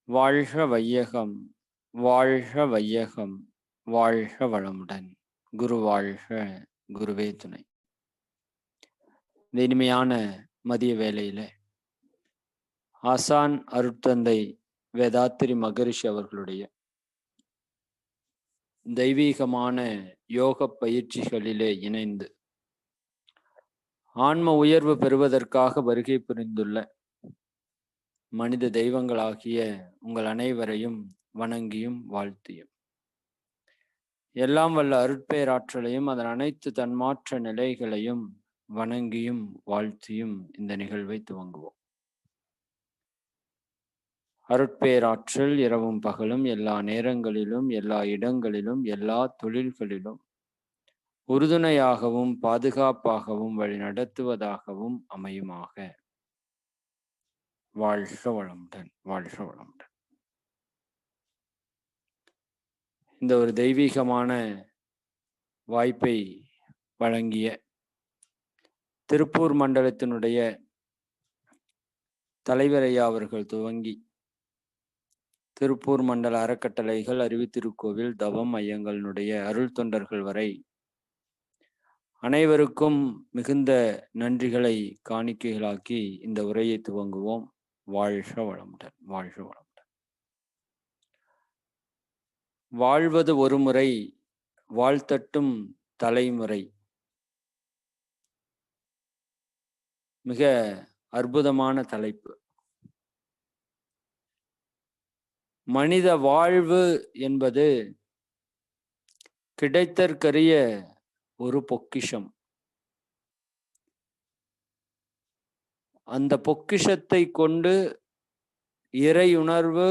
வாழ்க வையகம், வாழ்க வையகம், வாழ்க வளமுடன். குரு வாழ்க, குருவே துணை. இந்த இனிமையான மதிய வேளையில ஆசான் அருட்தந்தை வேதாத்திரி மகரிஷி அவர்களுடைய தெய்வீகமான யோக பயிற்சிகளிலே இணைந்து ஆன்ம உயர்வு பெறுவதற்காக வருகை புரிந்துள்ள மனித தெய்வங்களாகிய உங்கள் அனைவரையும் வணங்கியும் வாழ்த்தியும் எல்லாம் வல்ல அருட்பேராற்றலையும் அதன் அனைத்து தன்மாற்ற நிலைகளையும் வணங்கியும் வாழ்த்தியும் இந்த நிகழ்வை துவங்குவோம். அருட்பேராற்றல் இரவும் பகலும் எல்லா நேரங்களிலும் எல்லா இடங்களிலும் எல்லா தொழில்களிலும் உறுதுணையாகவும் பாதுகாப்பாகவும் வழி நடத்துவதாகவும் அமையுமாக. வாழ்க வளமுடன், வாழ்க வளமுடன். இந்த ஒரு தெய்வீகமான வாய்ப்பை வழங்கிய திருப்பூர் மண்டலத்தினுடைய தலைவர் ஐயா அவர்கள் துவங்கி திருப்பூர் மண்டல அறக்கட்டளைகள், அறிவுத்திருக்கோவில், தவம் மையங்களினுடைய அருள் தொண்டர்கள் வரை அனைவருக்கும் மிகுந்த நன்றிகளை காணிக்கைகளாக்கி இந்த உரையை துவங்குவோம். வாழ்க வளமுடன், வாழ்க வளமுடன். வாழ்வது ஒரு முறை, வாழ்த்தட்டும் தலைமுறை. மிக அற்புதமான தலைப்பு. மனித வாழ்வு என்பது கிடைத்தற்கரிய ஒரு பொக்கிஷம். அந்த பொக்கிஷத்தை கொண்டு இறையுணர்வு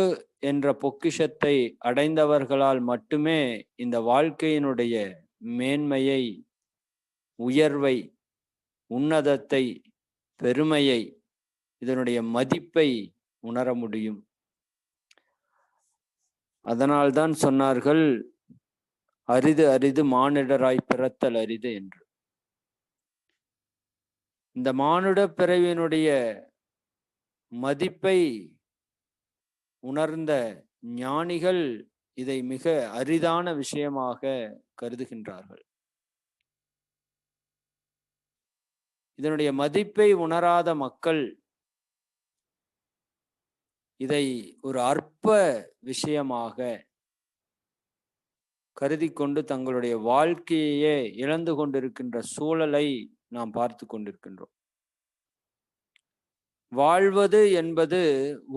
என்ற பொக்கிஷத்தை அடைந்தவர்களால் மட்டுமே இந்த வாழ்க்கையினுடைய மேன்மையை, உயர்வை, உன்னதத்தை, பெருமையை, இதனுடைய மதிப்பை உணர முடியும். அதனால்தான் சொன்னார்கள், அரிது அரிது மானிடராய் பிறத்தல் அரிது என்று. இந்த மானுட பிறவியினுடைய மதிப்பை உணர்ந்த ஞானிகள் இதை மிக அரிதான விஷயமாக கருதுகின்றார்கள். இதனுடைய மதிப்பை உணராத மக்கள் இதை ஒரு அற்ப விஷயமாக கருதி கொண்டு தங்களுடைய வாழ்க்கையே இழந்து கொண்டிருக்கின்ற சூழலை நாம் பார்த்து கொண்டிருக்கின்றோம். வாழ்வது என்பது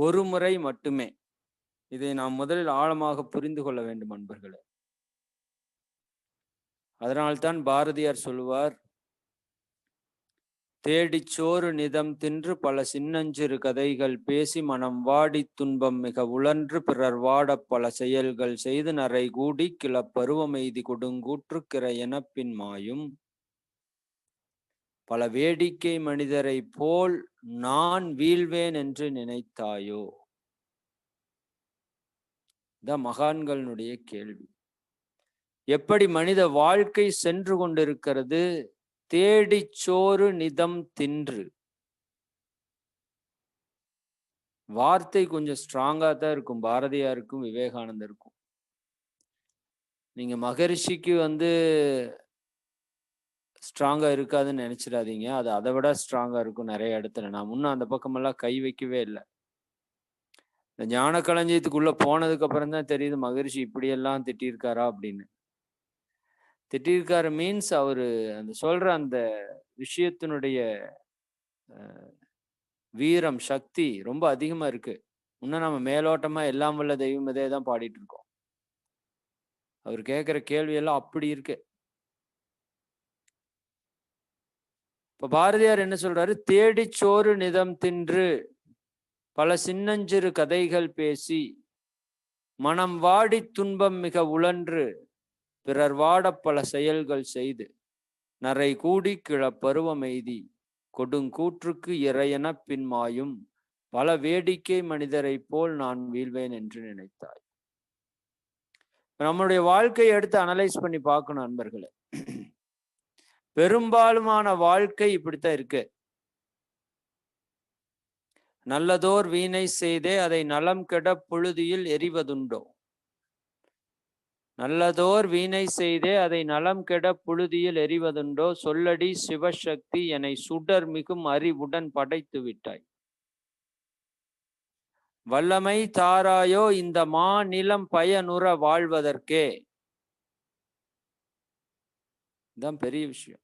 ஒரு முறை மட்டுமே. இதை நாம் முதலில் ஆழமாக புரிந்து கொள்ள வேண்டும் அன்பர்களே. அதனால்தான் பாரதியார் சொல்லுவார், தேடிச்சோறு நிதம் தின்று பல சின்னஞ்சிறு கதைகள் பேசி மனம் வாடி துன்பம் மிக உழன்று பிறர் வாட பல செயல்கள் செய்து நரை கூடி கிளப்பருவமெய்தி கொடுங்கூற்று கிரை எனப்பின் மாயும் பல வேடிக்கை மனிதரை போல் நான் வீழ்வேன் என்று நினைத்தாயோ? இந்த மகான்களுடைய கேள்வி. எப்படி மனித வாழ்க்கை சென்று கொண்டிருக்கிறது? தேடிச்சோறு நிதம் தின்று. வார்த்தை கொஞ்சம் ஸ்ட்ராங்கா தான் இருக்கும், பாரதியாருக்கும் விவேகானந்தருக்கும். நீங்க மகரிஷிக்கு ஸ்ட்ராங்கா இருக்காதுன்னு நினைச்சிடாதீங்க. அது அதை விட ஸ்ட்ராங்கா இருக்கும் நிறைய இடத்துல. நான் முன்ன அந்த பக்கமெல்லாம் கை வைக்கவே இல்லை. இந்த ஞான களஞ்சியத்துக்குள்ள போனதுக்கு அப்புறம் தான் தெரியுது மகரிஷி இப்படியெல்லாம் திட்டிருக்காரா அப்படின்னு. திட்டிருக்காரு மீன்ஸ் அவரு அந்த சொல்ற அந்த விஷயத்தினுடைய வீரம், சக்தி ரொம்ப அதிகமா இருக்கு. இன்னும் நம்ம மேலோட்டமா எல்லாம் வல்ல தெய்வம் இதே தான் பாடிட்டு இருக்கோம். அவர் கேட்கிற கேள்வி எல்லாம் அப்படி இருக்கு. இப்ப பாரதியார் என்ன சொல்றாரு? தேடிச்சோறு நிதம் தின்று பல சின்னஞ்சிறு கதைகள் பேசி மனம் வாடி துன்பம் மிக உழன்று பிறர் வாட பல செயல்கள் செய்து நரை கூடி கிளப்பருவம் எய்தி கொடுங்கூற்றுக்கு இறையென பின்மாயும் பல வேடிக்கை மனிதரை போல் நான் வீழ்வேன் என்று நினைத்தாய். நம்மளுடைய வாழ்க்கையை எடுத்து அனலைஸ் பண்ணி பார்க்கணும் அன்பர்களே. பெரும்பாலுமான வாழ்க்கை இப்படித்தான் இருக்கு. நல்லதோர் வீணை செய்தே அதை நலம் கெட புழுதியில் எறிவதுண்டோ. நல்லதோர் வீணை செய்தே அதை நலம் கெட புழுதியில் எறிவதுண்டோ. சொல்லடி சிவசக்தி என்னை சுடர் மிகும் அறிவுடன் படைத்து விட்டாய். வல்லமை தாராயோ இந்த மாநிலம் பயனுற வாழ்வதற்கே. இதுதான் பெரிய விஷயம்.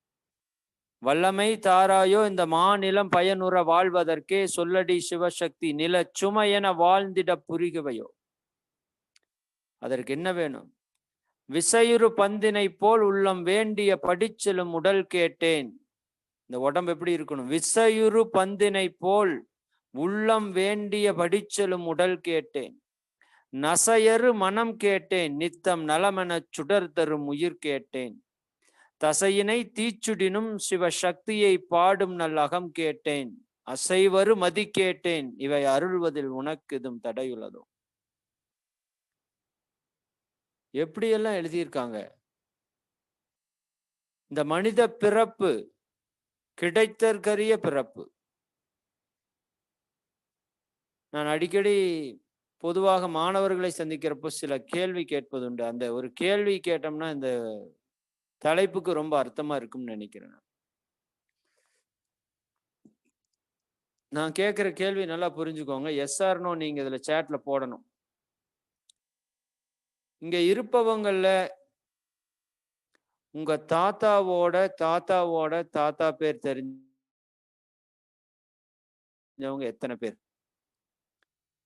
வல்லமை தாராயோ இந்த மாநிலம் பயனுற வாழ்வதற்கே. சொல்லடி சிவசக்தி நிலச்சுமையென வாழ்ந்திட புரிகுவையோ. அதற்கு என்ன வேணும்? விசையுறு பந்தினை போல் உள்ளம் வேண்டிய படிச்செலும் உடல் கேட்டேன். இந்த உடம்பு எப்படி இருக்கணும்? விசையுறு பந்தினை போல் உள்ளம் வேண்டிய படிச்செலும் உடல் கேட்டேன். நசையறு மனம் கேட்டேன். நித்தம் நலமென சுடர் தரும் உயிர் கேட்டேன். தசையினை தீச்சுடினும் சிவசக்தியை பாடும் நல் அகம் கேட்டேன். அசைவரு மதி கேட்டேன். இவை அருள்வதில் உனக்கு இதும் தடையுள்ளதோ. எப்படியெல்லாம் எழுதியிருக்காங்க. இந்த மனித பிறப்பு கிடைத்தற்கரிய பிறப்பு. நான் அடிக்கடி பொதுவாக மாணவர்களை சந்திக்கிறப்போ சில கேள்வி கேட்பதுண்டு. அந்த ஒரு கேள்வி கேட்டோம்னா இந்த தலைப்புக்கு ரொம்ப அர்த்தமா இருக்கும்னு நினைக்கிறேன். நான் கேட்கிற கேள்வி நல்லா புரிஞ்சுக்கோங்க. எஸ் ஆர் நோ நீங்க இதுல சேட்ல போடணும். இங்க இருப்பவங்கள்ல உங்க தாத்தாவோட தாத்தா பேர் தெரிஞ்சவங்க எத்தனை பேர்?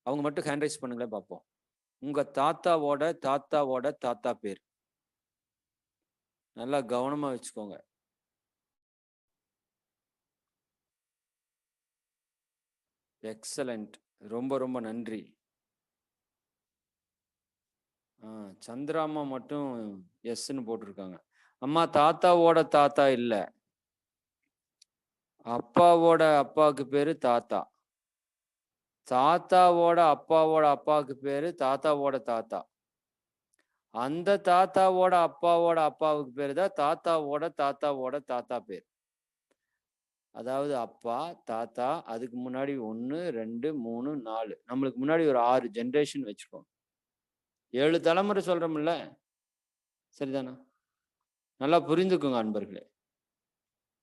அவங்க மட்டும் ஹேண்ட் ரைஸ் பண்ணுங்களேன் பார்ப்போம். உங்க தாத்தாவோட தாத்தா பேர் நல்லா கவனமா வச்சுக்கோங்க. எக்ஸலண்ட், ரொம்ப ரொம்ப நன்றி. சந்திராமா மட்டும் எஸ்ன்னு போட்டிருக்காங்க. அம்மா தாத்தாவோட தாத்தா இல்ல, அப்பாவோட அப்பாவுக்கு பேரு தாத்தா. தாத்தாவோட அப்பாவுக்கு பேரு தாத்தாவோட தாத்தா. அந்த தாத்தாவோட அப்பாவுக்கு பேரு தான் தாத்தாவோட தாத்தா பேர். அதாவது அப்பா தாத்தா, அதுக்கு முன்னாடி 1 2 3 4, நம்மளுக்கு முன்னாடி ஒரு 6 ஜென்ரேஷன் வச்சுக்கோங்க. 7 தலைமுறை சொல்றோம்ல, சரிதானா? நல்லா புரிந்துக்குங்க அன்பர்களே.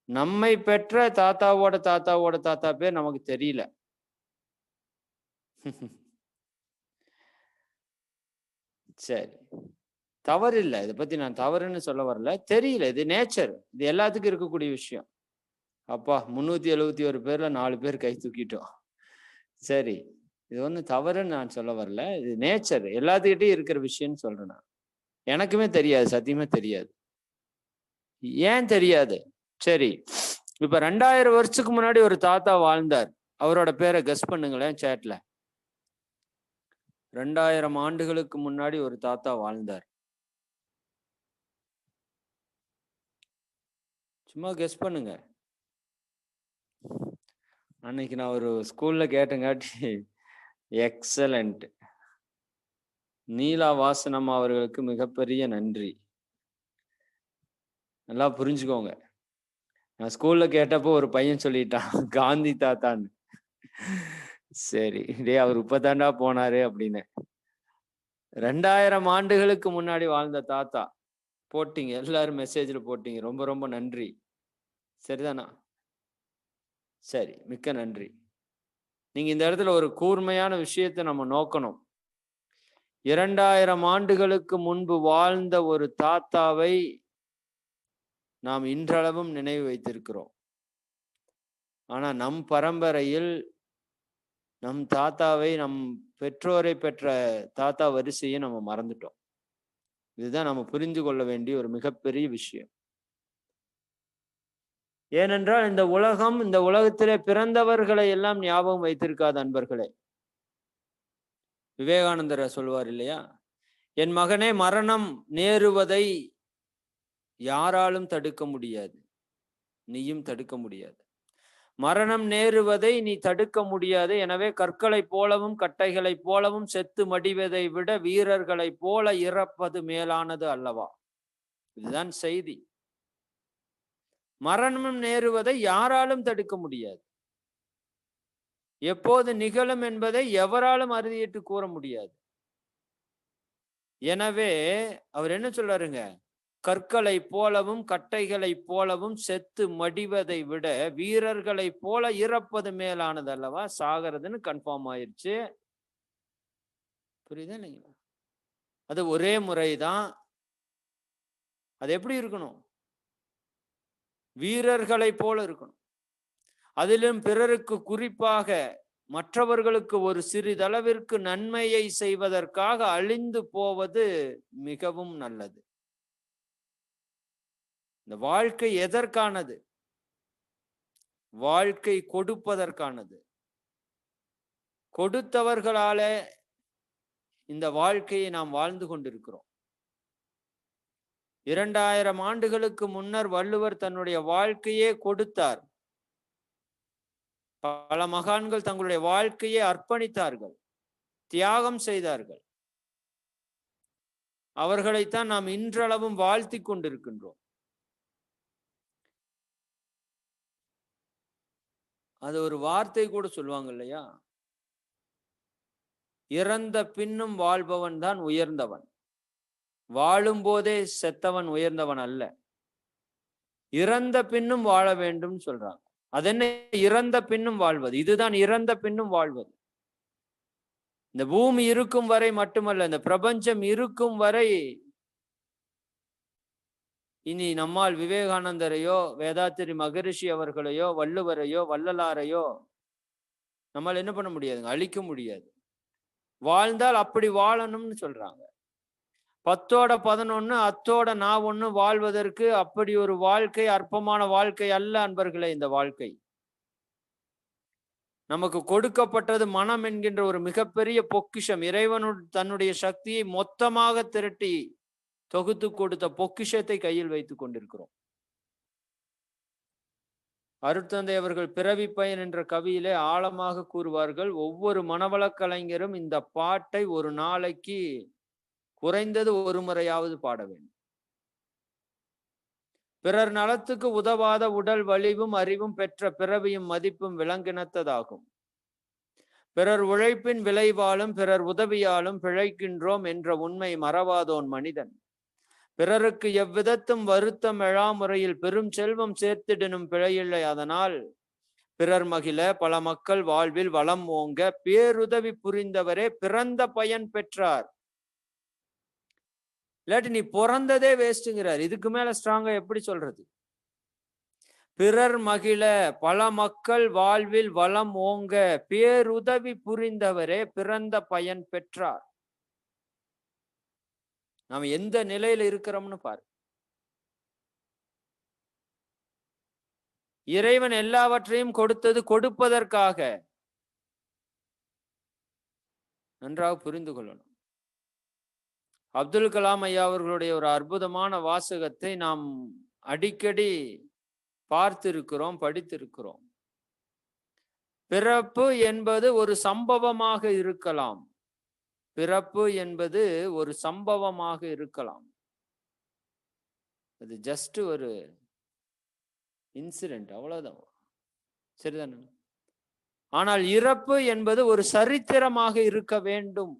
நம்மை பெற்ற தாத்தாவோட தாத்தா பேர் நமக்கு தெரியல. சரி, தவறு இல்லை. இதை பத்தி நான் தவறுன்னு சொல்ல வரல. தெரியல, இது நேச்சர். இது எல்லாத்துக்கும் இருக்கக்கூடிய விஷயம். அப்பா 371 பேர்ல 4 பேர் கை தூக்கிட்டோம். சரி, இது ஒன்றும் தவறுன்னு நான் சொல்ல வரல. இது நேச்சர், எல்லாத்துக்கிட்டையும் இருக்கிற விஷயம்னு சொல்றேன் நான். எனக்குமே தெரியாது, சத்தியமே தெரியாது. ஏன் தெரியாது? சரி, இப்ப 2000 வருஷத்துக்கு முன்னாடி ஒரு தாத்தா வாழ்ந்தார். அவரோட பேரை கெஸ் பண்ணுங்களேன் சேட்ல. 2000 ஆண்டுகளுக்கு முன்னாடி ஒரு தாத்தா வாழ்ந்தார். சும்மா கெஸ் பண்ணுங்க. அன்னைக்கு நான் ஒரு ஸ்கூல்ல கேட்டங்காட்டி எக்ஸலண்ட். நீலா வாசனம் அவர்களுக்கு மிகப்பெரிய நன்றி. நல்லா புரிஞ்சுக்கோங்க. நான் ஸ்கூல்ல கேட்டப்போ ஒரு பையன் சொல்லிட்டான் காந்தி தாத்தான்னு. சரி, டே அவர் இப்பதாண்டா போனாரு அப்படின்னு. 2000 ஆண்டுகளுக்கு முன்னாடி வாழ்ந்த தாத்தா போட்டீங்க, எல்லாரும் மெசேஜ்ல போட்டீங்க. ரொம்ப ரொம்ப நன்றி. சரிதானா? சரி, மிக்க நன்றி. நீங்க இந்த இடத்துல ஒரு கூர்மையான விஷயத்தை நம்ம நோக்கணும். 2000 ஆண்டுகளுக்கு முன்பு வாழ்ந்த ஒரு தாத்தாவை நாம் இன்றளவும் நினைவு வைத்திருக்கிறோம். ஆனா நம் பரம்பரையில் நம் தாத்தாவை, நம் பெற்றோரை பெற்ற தாத்தா வரிசையை நம்ம மறந்துட்டோம். இதுதான் நம்ம புரிந்து கொள்ள வேண்டிய ஒரு மிகப்பெரிய விஷயம். ஏனென்றால் இந்த உலகம், இந்த உலகத்திலே பிறந்தவர்களை எல்லாம் ஞாபகம் வைத்திருக்காத அன்பர்களே. விவேகானந்தர் சொல்வார் இல்லையா, என் மகனே, மரணம் நேருவதை யாராலும் தடுக்க முடியாது, நீயும் தடுக்க முடியாது. மரணம் நேருவதை நீ தடுக்க முடியாது. எனவே கற்களை போலவும் கட்டைகளைப் போலவும் செத்து மடிவதை விட வீரர்களைப் போல இறப்பது மேலானது அல்லவா? இதுதான் செய்தி. மரணம் நேருவதை யாராலும் தடுக்க முடியாது. எப்போது நிகழும் என்பதை எவராலும் அறுதியிட்டு கூற முடியாது. எனவே அவர் என்ன சொல்றாருங்க, கற்களை போலவும் கட்டைகளை போலவும் செத்து மடிவதை விட வீரர்களை போல இறப்பது மேலானது அல்லவா, சாகிறதுன்னு கன்ஃபார்ம் ஆயிருச்சு. புரியுதா இல்லைங்களா? அது ஒரே முறைதான். அது எப்படி இருக்கணும்? வீரர்களை போல இருக்கணும். அதிலும் பிறருக்கு, குறிப்பாக மற்றவர்களுக்கு ஒரு சிறிதளவிற்கு நன்மையை செய்வதற்காக அழிந்து போவது மிகவும் நல்லது. இந்த வாழ்க்கை எதற்கானது? வாழ்க்கை கொடுப்பதற்கானது. கொடுத்தவர்களால இந்த வாழ்க்கையை நாம் வாழ்ந்து கொண்டிருக்கிறோம். 2000 ஆண்டுகளுக்கு முன்னர் வள்ளுவர் தன்னுடைய வாழ்க்கையே கொடுத்தார். பல மகான்கள் தங்களுடைய வாழ்க்கையை அர்ப்பணித்தார்கள், தியாகம் செய்தார்கள். அவர்களைத்தான் நாம் இன்றளவும் வாழ்த்தி கொண்டிருக்கின்றோம். அது ஒரு வார்த்தை கூட சொல்லுவாங்க இல்லையா, இறந்த பின்னும் வாழ்பவன் தான் உயர்ந்தவன், வாழும் போதே செத்தவன் உயர்ந்தவன் அல்ல. இறந்த பின்னும் வாழ வேண்டும் சொல்றாங்க. அது என்ன இறந்த பின்னும் வாழ்வது? இதுதான் இறந்த பின்னும் வாழ்வது. இந்த பூமி இருக்கும் வரை மட்டுமல்ல, இந்த பிரபஞ்சம் இருக்கும் வரை இனி நம்மால் விவேகானந்தரையோ வேதாத்திரி மகரிஷி அவர்களையோ வள்ளுவரையோ வள்ளலாரையோ நம்மால் என்ன பண்ண முடியாதுங்க, அழிக்க முடியாது. வாழ்ந்தால் அப்படி வாழணும்னு சொல்றாங்க. 10ஓட 11 அத்தோட நான் ஒண்ணு வாழ்வதற்கு அப்படி ஒரு வாழ்க்கை அற்பமான வாழ்க்கை அல்ல அன்பர்களே. இந்த வாழ்க்கை நமக்கு கொடுக்கப்பட்டது மனம் என்கின்ற ஒரு மிகப்பெரிய பொக்கிஷம். இறைவனு தன்னுடைய சக்தியை மொத்தமாக திரட்டி தொகுத்து கொடுத்த பொக்கிஷத்தை கையில் வைத்துக் கொண்டிருக்கிறோம். அருட்தந்தை அவர்கள் பிறவி பயன் என்ற கவியிலே ஆழமாக கூறுவார்கள், ஒவ்வொரு மனவளக் கலைஞரும் இந்த பாட்டை ஒரு நாளைக்கு குறைந்தது ஒரு முறையாவது பாட வேண்டும். பிறர் நலத்துக்கு உதவாத உடல் வலிவும் அறிவும் பெற்ற பிறவியும் மதிப்பும் விலங்கினத்ததாகும். பிறர் உழைப்பின் விளைவாலும் பிறர் உதவியாலும் பிழைக்கின்றோம் என்ற உண்மை மறவாதோன் மனிதன். பிறருக்கு எவ்விதத்தும் வருத்தம் எழா முறையில் பெரும் செல்வம் சேர்த்திடனும் பிழையில்லை. அதனால் பிறர் மகிழ பல மக்கள் வாழ்வில் வளம் ஓங்க பேருதவி புரிந்தவரே பிறந்த பயன் பெற்றார். இல்லாட்டி நீ பிறந்ததே வேஸ்ட்ங்கிறார். இதுக்கு மேல ஸ்ட்ராங்கா எப்படி சொல்றது? பிறர் மகிழ பல மக்கள் வாழ்வில் வளம் ஓங்க பேருதவி புரிந்தவரே பிறந்த பயன் பெற்றார். நாம் எந்த நிலையில இருக்கிறோம்னு பாரு. இறைவன் எல்லாவற்றையும் கொடுத்தது கொடுப்பதற்காக. நன்றாக புரிந்து கொள்ளணும். அப்துல் கலாம் ஐயா அவர்களுடைய ஒரு அற்புதமான வாசகத்தை நாம் அடிக்கடி பார்த்திருக்கிறோம், படித்திருக்கிறோம். பிறப்பு என்பது ஒரு சம்பவமாக இருக்கலாம். பிறப்பு என்பது ஒரு சம்பவமாக இருக்கலாம். அது ஜஸ்ட் ஒரு இன்சிடென்ட், அவ்வளவுதான். சரிதானே? ஆனால் இறப்பு என்பது ஒரு சரித்திரமாக இருக்க வேண்டும்.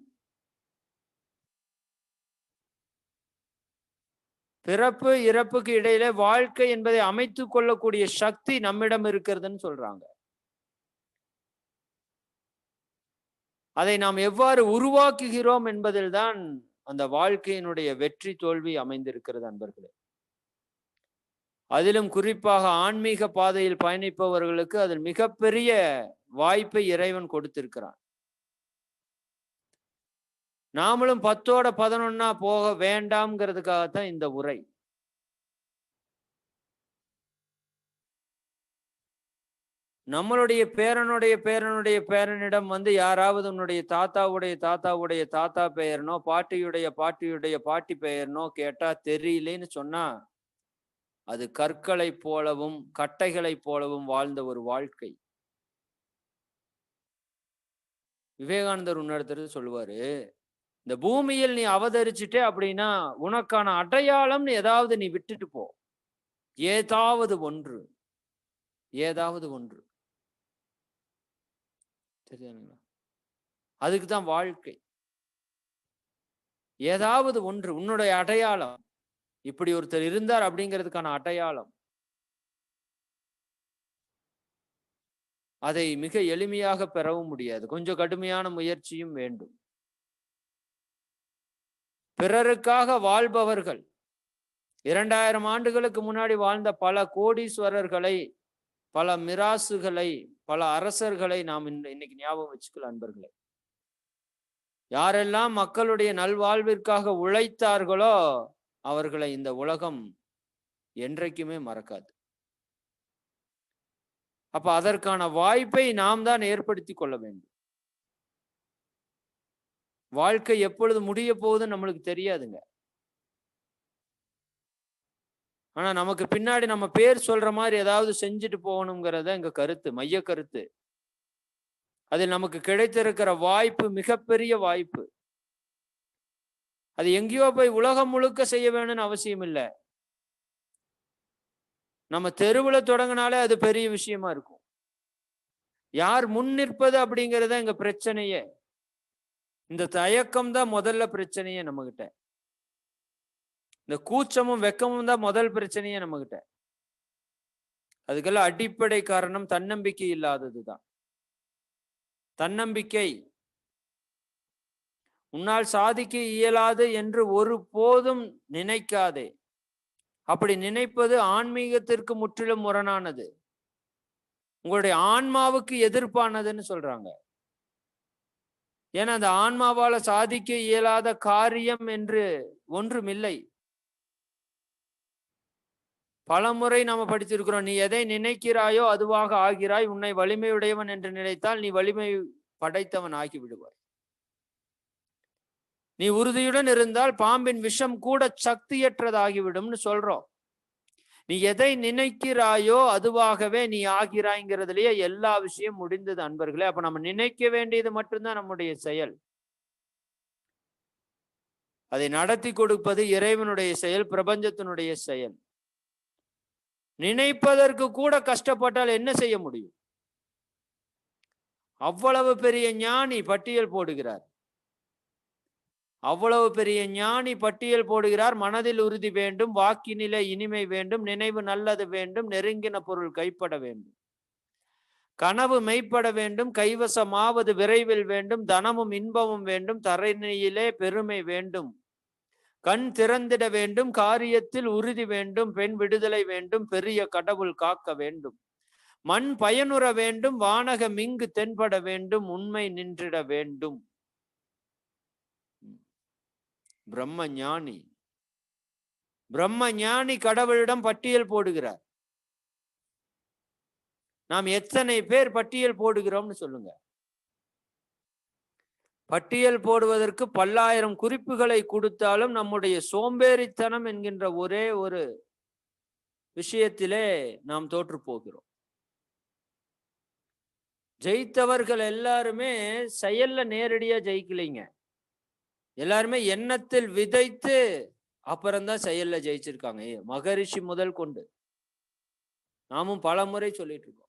பிறப்பு இறப்புக்கு இடையில வாழ்க்கை என்பதை அமைத்துக் கொள்ளக்கூடிய சக்தி நம்மிடம் இருக்கிறதுன்னு சொல்றாங்க. அதை நாம் எவ்வாறு உருவாக்குகிறோம் என்பதில் தான் அந்த வாழ்க்கையினுடைய வெற்றி தோல்வி அமைந்திருக்கிறது அன்பர்களே. அதிலும் குறிப்பாக ஆன்மீக பாதையில் பயணிப்பவர்களுக்கு அதில் மிகப்பெரிய வாய்ப்பை இறைவன் கொடுத்திருக்கிறான். நாமளும் 10ஓட 11 போக வேண்டாம்ங்கிறதுக்காகத்தான் இந்த உரை. நம்மளுடைய பேரனுடைய பேரனுடைய பேரனிடம் யாராவது உன்னுடைய தாத்தாவுடைய தாத்தாவுடைய தாத்தா பெயர்னோ பாட்டியுடைய பாட்டியுடைய பாட்டி பெயர்னோ கேட்டா தெரியலேன்னு சொன்னா அது கற்களை போலவும் கட்டைகளை போலவும் வாழ்ந்த ஒரு வாழ்க்கை. விவேகானந்தர் உன்னடத்துல சொல்லுவாரு, இந்த பூமியில் நீ அவதரிச்சுட்டே அப்படின்னா உனக்கான அடையாளம் ஏதாவது நீ விட்டுட்டு போ. ஏதாவது ஒன்று. தெரியுதுங்களா? அதுக்கு தான் வாழ்க்கை. ஏதாவது ஒன்று உன்னுடைய அடையாளம், இப்படி ஒருத்தர் இருந்தார் அப்படிங்கிறதுக்கான அடையாளம், அதை மிக எளிமையாக பெறவும் முடியாது. கொஞ்சம் கடுமையான முயற்சியும் வேண்டும். பிறருக்காக வாழ்பவர்கள் 2000 ஆண்டுகளுக்கு முன்னாடி வாழ்ந்த பல கோடீஸ்வரர்களை, பல மிராசுகளை, பல அரசர்களை நாம் இன்னைக்கு ஞாபகம் வச்சுக்கலாம் அன்பர்களே. யாரெல்லாம் மக்களுடைய நல்வாழ்விற்காக உழைத்தார்களோ அவர்களை இந்த உலகம் என்றைக்குமே மறக்காது. அப்ப அதற்கான வாய்ப்பை நாம் தான் ஏற்படுத்தி கொள்ள வேண்டும். வாழ்க்கை எப்பொழுது முடிய போகுதுன்னு நம்மளுக்கு தெரியாதுங்க. ஆனா நமக்கு பின்னாடி நம்ம பேர் சொல்ற மாதிரி ஏதாவது செஞ்சுட்டு போகணுங்கிறத எங்க கருத்து, மைய கருத்து. அதில் நமக்கு கிடைத்திருக்கிற வாய்ப்பு மிகப்பெரிய வாய்ப்பு. அது எங்கேயோ போய் உலகம் முழுக்க செய்ய வேணும்னு அவசியம் இல்லை. நம்ம தெருவுல தொடங்கினாலே அது பெரிய விஷயமா இருக்கும். யார் முன் நிற்பது அப்படிங்கிறத எங்க பிரச்சனையே. இந்த தயக்கம் தான் முதல்ல பிரச்சனையே நம்ம கிட்ட. இந்த கூச்சமும் வெக்கமும் தான் முதல் பிரச்சனையே நம்ம கிட்ட. அதுக்கெல்லாம் அடிப்படை காரணம் தன்னம்பிக்கை இல்லாததுதான். தன்னம்பிக்கை. உன்னால் சாதிக்க இயலாது என்று ஒருபோதும் நினைக்காதே. அப்படி நினைப்பது ஆன்மீகத்திற்கு முற்றிலும் முரணானது, உங்களுடைய ஆன்மாவுக்கு எதிர்ப்பானதுன்னு சொல்றாங்க. ஏன்னா அந்த ஆன்மாவால சாதிக்க இயலாத காரியம் என்று ஒன்றுமில்லை. பலமுறை நாம படித்திருக்கிறோம், நீ எதை நினைக்கிறாயோ அதுவாக ஆகிறாய். உன்னை வலிமையுடையவன் என்று நினைத்தால் நீ வலிமை படைத்தவன் ஆகி விடுவாய். நீ உறுதியுடன் இருந்தால் பாம்பின் விஷம் கூட சக்தியற்றதாகிவிடும்னு சொல்றோம். நீ எதை நினைக்கிறாயோ அதுவாகவே நீ ஆகிறாய்ங்கிறதுலயே எல்லா விஷயம் முடிந்தது அன்பர்களே. அப்ப நம்ம நினைக்க வேண்டியது மட்டும்தான் நம்முடைய செயல். அதை நடத்தி கொடுப்பது இறைவனுடைய செயல், பிரபஞ்சத்தினுடைய செயல். நினைப்பதற்கு கூட கஷ்டப்பட்டால் என்ன செய்ய முடியும்? அவ்வளவு பெரிய ஞானி பட்டியல் போடுகிறார். அவ்வளவு பெரிய ஞானி பட்டியல் போடுகிறார். மனதில் உறுதி வேண்டும், வாக்கினிலே இனிமை வேண்டும், நினைவு நல்லது வேண்டும், நெருங்கின பொருள் கைப்பட வேண்டும், கனவு மெய்ப்பட வேண்டும், கைவசமாவது விரைவில் வேண்டும், தனமும் இன்பமும் வேண்டும், தரணியிலே பெருமை வேண்டும், கண் திறந்திட வேண்டும், காரியத்தில் உறுதி வேண்டும், பெண் விடுதலை வேண்டும், பெரிய கடவுள் காக்க வேண்டும், மண் பயனுற வேண்டும், வானகம் இங்கு தென்பட வேண்டும், உண்மை நின்றிட வேண்டும். பிரம்ம ஞானி, பிரம்ம ஞானி கடவுளிடம் பட்டியல் போடுகிறார். நாம் எத்தனை பேர் பட்டியல் போடுகிறோம்னு சொல்லுங்க. பட்டியல் போடுவதற்கு பல்லாயிரம் குறிப்புகளை கொடுத்தாலும் நம்முடைய சோம்பேறித்தனம் என்கின்ற ஒரே ஒரு விஷயத்திலே நாம் தோற்று போகிறோம். ஜெயித்தவர்கள் எல்லாருமே செயல்ல நேரடியா ஜெயிக்கலைங்க. எல்லாருமே எண்ணத்தில் விதைத்து அப்புறம்தான் செயல்ல ஜெயிச்சிருக்காங்க. மகரிஷி முதல் கொண்டு நாமும் பல முறை சொல்லிட்டு இருக்கோம்.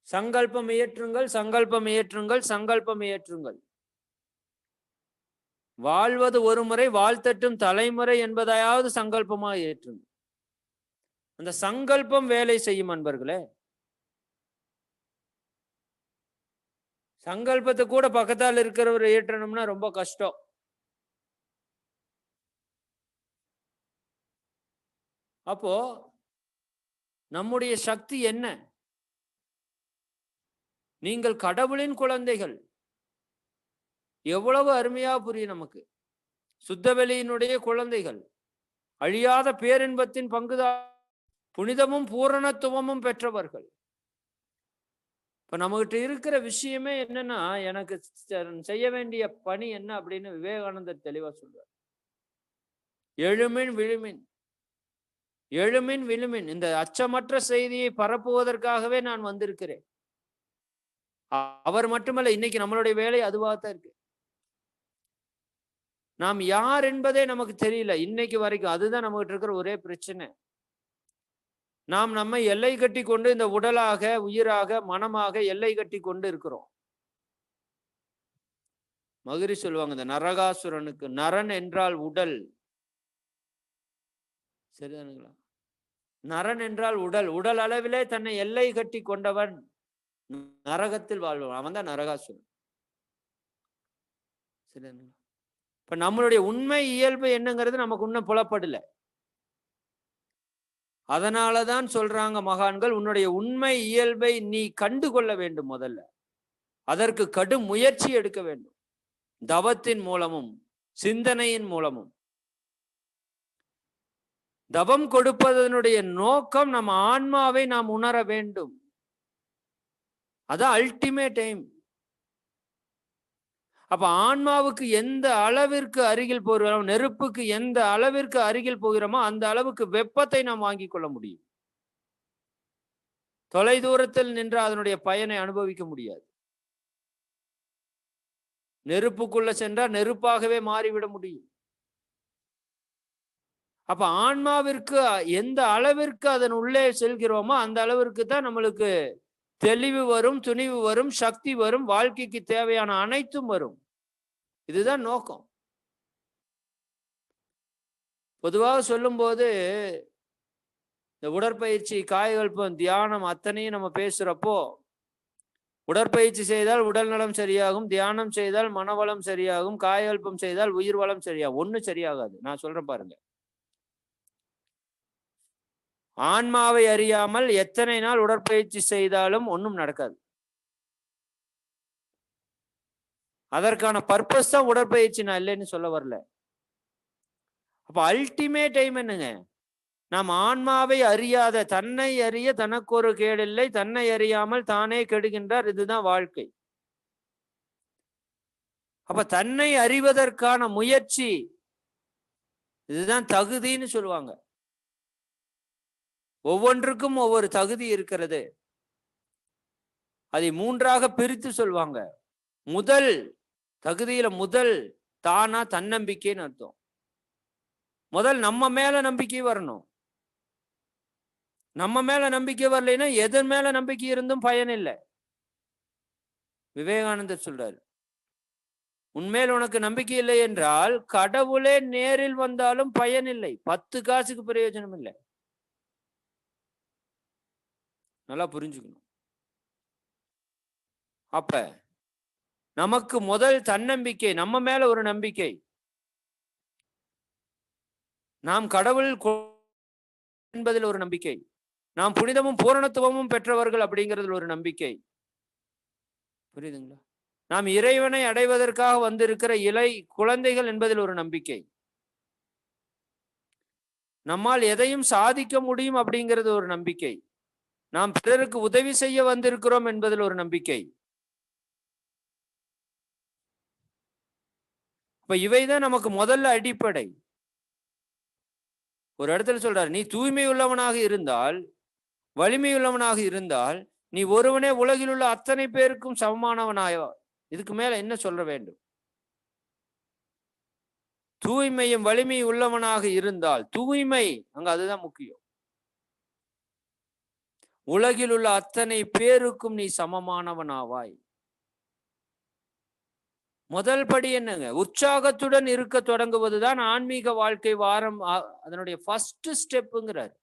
சங்கல்பம் இயற்றுங்கள், சங்கல்பம் இயற்றுங்கள், சங்கல்பம் இயற்றுங்கள். வாழ்வது ஒரு முறை, வாழ்த்தட்டும் தலைமுறை என்பதையாவது சங்கல்பமா ஏற்றுங்கள். அந்த சங்கல்பம் வேலை செய்யும் அன்பர்களே. சங்கல்பத்தை கூட பக்கத்தால் இருக்கிறவர் ஏற்றணும்னா ரொம்ப கஷ்டம். அப்போ நம்முடைய சக்தி என்ன? நீங்கள் கடவுளின் குழந்தைகள். எவ்வளவு அருமையா புரியும் நமக்கு. சுத்தவெளியினுடைய குழந்தைகள், அழியாத பேரின்பத்தின் பங்குதான், புனிதமும் பூரணத்துவமும் பெற்றவர்கள். இப்ப நம்மகிட்ட இருக்கிற விஷயமே என்னன்னா, எனக்கு செய்ய வேண்டிய பணி என்ன அப்படின்னு விவேகானந்தர் தெளிவா சொல்றார். எழுமின் விழுமின், எழுமின் விழுமின். இந்த அச்சமற்ற செய்தியை பரப்புவதற்காகவே நான் வந்திருக்கிறேன். அவர் மட்டுமல்ல, இன்னைக்கு நம்மளுடைய வேலை அதுவாகத்தான் இருக்கு. நாம் யார் என்பதே நமக்கு தெரியல இன்னைக்கு வரைக்கும். அதுதான் நம்மகிட்ட இருக்கிற ஒரே பிரச்சனை. நாம் நம்மை எல்லை கட்டி கொண்டு இந்த உடலாக, உயிராக, மனமாக எல்லை கட்டி கொண்டு இருக்கிறோம். மகிரி சொல்லுவாங்க, இந்த நரகாசுரனுக்கு நரன் என்றால் உடல், சரிதானுங்களா? நரன் என்றால் உடல், உடல் அளவிலே தன்னை எல்லை கட்டி கொண்டவன் நரகத்தில் வாழ்வான், அவன் தான் நரகாசுரன். சரிதானுங்களா? இப்ப நம்மளுடைய உண்மை இயல்பு என்னங்கிறது நமக்கு இன்னும் புலப்படல. அதனாலதான் சொல்றாங்க மகான்கள், உன்னுடைய உண்மை இயல்பை நீ கண்டு கொள்ள வேண்டும். முதல்ல அதற்கு கடும் முயற்சி எடுக்க வேண்டும், தவத்தின் மூலமும் சிந்தனையின் மூலமும். தவம் கொடுப்பதனுடைய நோக்கம் நம்ம ஆன்மாவை நாம் உணர வேண்டும். அதான் அல்டிமேட் எய்ம். அப்ப ஆன்மாவுக்கு எந்த அளவிற்கு அருகில் போகிறோம், நெருப்புக்கு எந்த அளவிற்கு அருகில் போகிறோமோ அந்த அளவுக்கு வெப்பத்தை நாம் வாங்கிக் கொள்ள முடியும். தொலை தூரத்தில் நின்று அதனுடைய பயனை அனுபவிக்க முடியாது. நெருப்புக்குள்ள சென்றால் நெருப்பாகவே மாறிவிட முடியும். அப்ப ஆன்மாவிற்கு எந்த அளவிற்கு அதன் உள்ளே செல்கிறோமோ அந்த அளவிற்கு தான் நம்மளுக்கு தெளிவு வரும், துணிவு வரும், சக்தி வரும், வாழ்க்கைக்கு தேவையான அனைத்தும் வரும். இதுதான் நோக்கம். பொதுவாக சொல்லும் போது இந்த உடற்பயிற்சி, காயகல்பம், தியானம் அத்தனையும் நம்ம பேசுறப்போ, உடற்பயிற்சி செய்தால் உடல் நலம் சரியாகும், தியானம் செய்தால் மனவளம் சரியாகும், காயகல்பம் செய்தால் உயிர் வளம் சரியாகும். ஒன்னும் சரியாகாது. நான் சொல்றேன் பாருங்க. ஆன்மாவை அறியாமல் எத்தனை நாள் உடற்பயிற்சி செய்தாலும் ஒன்றும் நடக்காது. அதற்கான பர்பஸ் தான் உடற்பயிற்சி. நான் இல்லைன்னு சொல்ல வரல. அப்ப அல்டிமேட் டைம் என்னங்க? நாம் ஆன்மாவை அறியாத, தன்னை அறிய தனக்கு ஒரு கேடில்லை, தன்னை அறியாமல் தானே கெடுகின்றார். இதுதான் வாழ்க்கை. அப்ப தன்னை அறிவதற்கான முயற்சி, இதுதான் தகுதின்னு சொல்லுவாங்க. ஒவ்வொன்றுக்கும் ஒவ்வொரு தகுதி இருக்கிறது. அதை மூன்றாக பிரித்து சொல்வாங்க. முதல் தகுதியில முதல் தானா தன்னம்பிக்கைன்னு அர்த்தம். முதல் நம்ம மேல நம்பிக்கை வரணும். நம்ம மேல நம்பிக்கை வரலைன்னா எதன் மேல நம்பிக்கை இருந்தும் பயன் இல்லை. விவேகானந்தர் சொல்றாரு, உண்மையில் உனக்கு நம்பிக்கை இல்லை என்றால் கடவுளே நேரில் வந்தாலும் பயன் இல்லை, 10 காசுக்கு பிரயோஜனம் இல்லை. நல்லா புரிஞ்சுக்கணும். அப்ப நமக்கு முதல் தன்னம்பிக்கை, நம்ம மேல ஒரு நம்பிக்கை. நாம் கடவுள் என்பதில் ஒரு நம்பிக்கை, நாம் புனிதமும் பூரணத்துவமும் பெற்றவர்கள் அப்படிங்கிறதுல ஒரு நம்பிக்கை. புரியுதுங்களா? நாம் இறைவனை அடைவதற்காக வந்திருக்கிற இலை குழந்தைகள் என்பதில் ஒரு நம்பிக்கை. நம்மால் எதையும் சாதிக்க முடியும் அப்படிங்கிறது ஒரு நம்பிக்கை. நாம் பிறருக்கு உதவி செய்ய வந்திருக்கிறோம் என்பதில் ஒரு நம்பிக்கை. இப்ப இவைதான் நமக்கு முதல்ல அடிப்படை. ஒரு இடத்துல சொல்றாரு, நீ தூய்மை உள்ளவனாக இருந்தால், வலிமை உள்ளவனாக இருந்தால், நீ ஒருவனே உலகில் உள்ள அத்தனை பேருக்கும் சமமானவனாயவா. இதுக்கு மேல என்ன சொல்ல வேண்டும்? தூய்மையும் வலிமை உள்ளவனாக இருந்தால், தூய்மை அங்க அதுதான் முக்கியம். உலகில் உள்ள அத்தனை பேருக்கும் நீ சமமானவனாவாய். முதல் படி என்னங்க? உற்சாகத்துடன் இருக்க தொடங்குவதுதான் ஆன்மீக வாழ்க்கை வாரம். அதனுடைய ஃபர்ஸ்ட் ஸ்டெப்புங்கிறார்.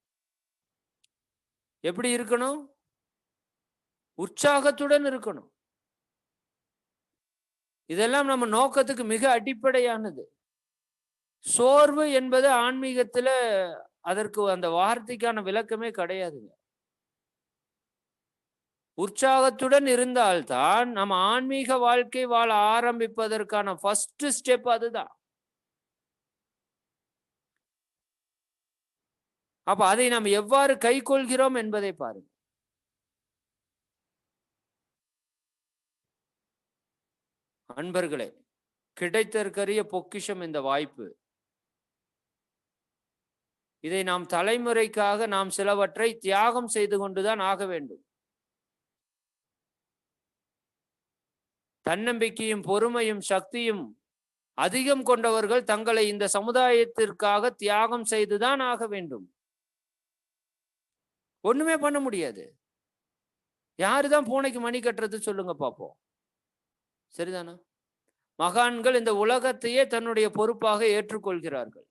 எப்படி இருக்கணும்? உற்சாகத்துடன் இருக்கணும். இதெல்லாம் நம்ம நோக்கத்துக்கு மிக அடிப்படையானது. சோர்வு என்பது ஆன்மீகத்துல அதற்கு அந்த வார்த்தைக்கான விளக்கமே கிடையாதுங்க. உற்சாகத்துடன் இருந்தால்தான் நம்ம ஆன்மீக வாழ்க்கை வாழ ஆரம்பிப்பதற்கான ஃபர்ஸ்ட் ஸ்டெப் அதுதான். அப்ப அதை நாம் எவ்வாறு கை கொள்கிறோம் என்பதை பாருங்க. அன்பர்களே, கிடைத்தற்கரிய பொக்கிஷம் இந்த வாய்ப்பு. இதை நாம் தலைமுறைக்காக நாம் சிலவற்றை தியாகம் செய்து கொண்டுதான் ஆக வேண்டும். தன்னம்பிக்கையும் பொறுமையும் சக்தியும் அதிகம் கொண்டவர்கள் தங்களை இந்த சமுதாயத்திற்காக தியாகம் செய்துதான் ஆக வேண்டும். ஒண்ணுமே பண்ண முடியாது. யாருதான் பூனைக்கு மணி கட்டுறது சொல்லுங்க பார்ப்போம். சரிதானா? மகான்கள் இந்த உலகத்தையே தன்னுடைய பொறுப்பாக ஏற்றுக்கொள்கிறார்கள்.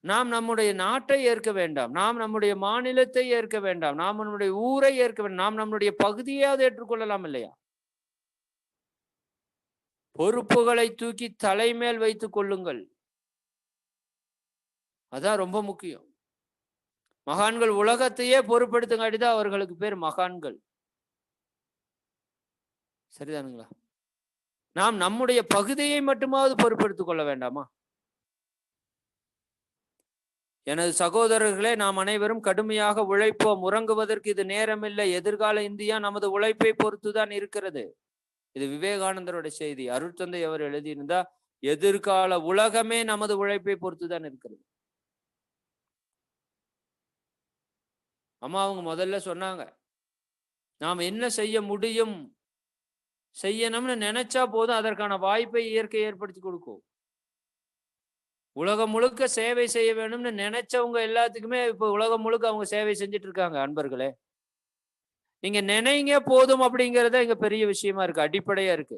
நாம் நம்முடைய நாட்டை ஏற்க வேண்டாம், நாம் நம்முடைய மாநிலத்தை ஏற்க வேண்டாம், நாம் நம்முடைய ஊரை ஏற்க வேண்டாம், நாம் நம்முடைய பகுதியாவது ஏற்றுக்கொள்ளலாம் இல்லையா? பொறுப்புகளை தூக்கி தலைமேல் வைத்துக் கொள்ளுங்கள். அதான் ரொம்ப முக்கியம். மகான்கள் உலகத்தையே பொறுப்பெடுத்துங்காட்டிதான் அவர்களுக்கு பேர் மகான்கள். சரிதானுங்களா? நாம் நம்முடைய பகுதியை மட்டுமாவது பொறுப்பெடுத்துக் கொள்ள வேண்டாமா? எனது சகோதரர்களே, நாம் அனைவரும் கடுமையாக உழைப்போம். உறங்குவதற்கு இது நேரமில்லை. எதிர்கால இந்தியா நமது உழைப்பை பொறுத்துதான் இருக்கிறது. இது விவேகானந்தருடைய செய்தி. அருட்தந்தை அவர் எழுதியிருந்தா, எதிர்கால உலகமே நமது உழைப்பை பொறுத்துதான் இருக்கிறது. அம்மா அவங்க முதல்ல சொன்னாங்க, நாம் என்ன செய்ய முடியும், செய்யணும்னு நினைச்சா போதும், அதற்கான வாய்ப்பை இயற்கை ஏற்படுத்தி கொடுக்கும். உலகம் முழுக்க சேவை செய்ய வேணும்னு நினைச்சவங்க எல்லாத்துக்குமே இப்ப உலகம் முழுக்க அவங்க சேவை செஞ்சுட்டு இருக்காங்க. அன்பர்களே, நீங்க நினைங்க போதும் அப்படிங்கறத இங்க பெரிய விஷயமா இருக்கு, அடிப்படையா இருக்கு.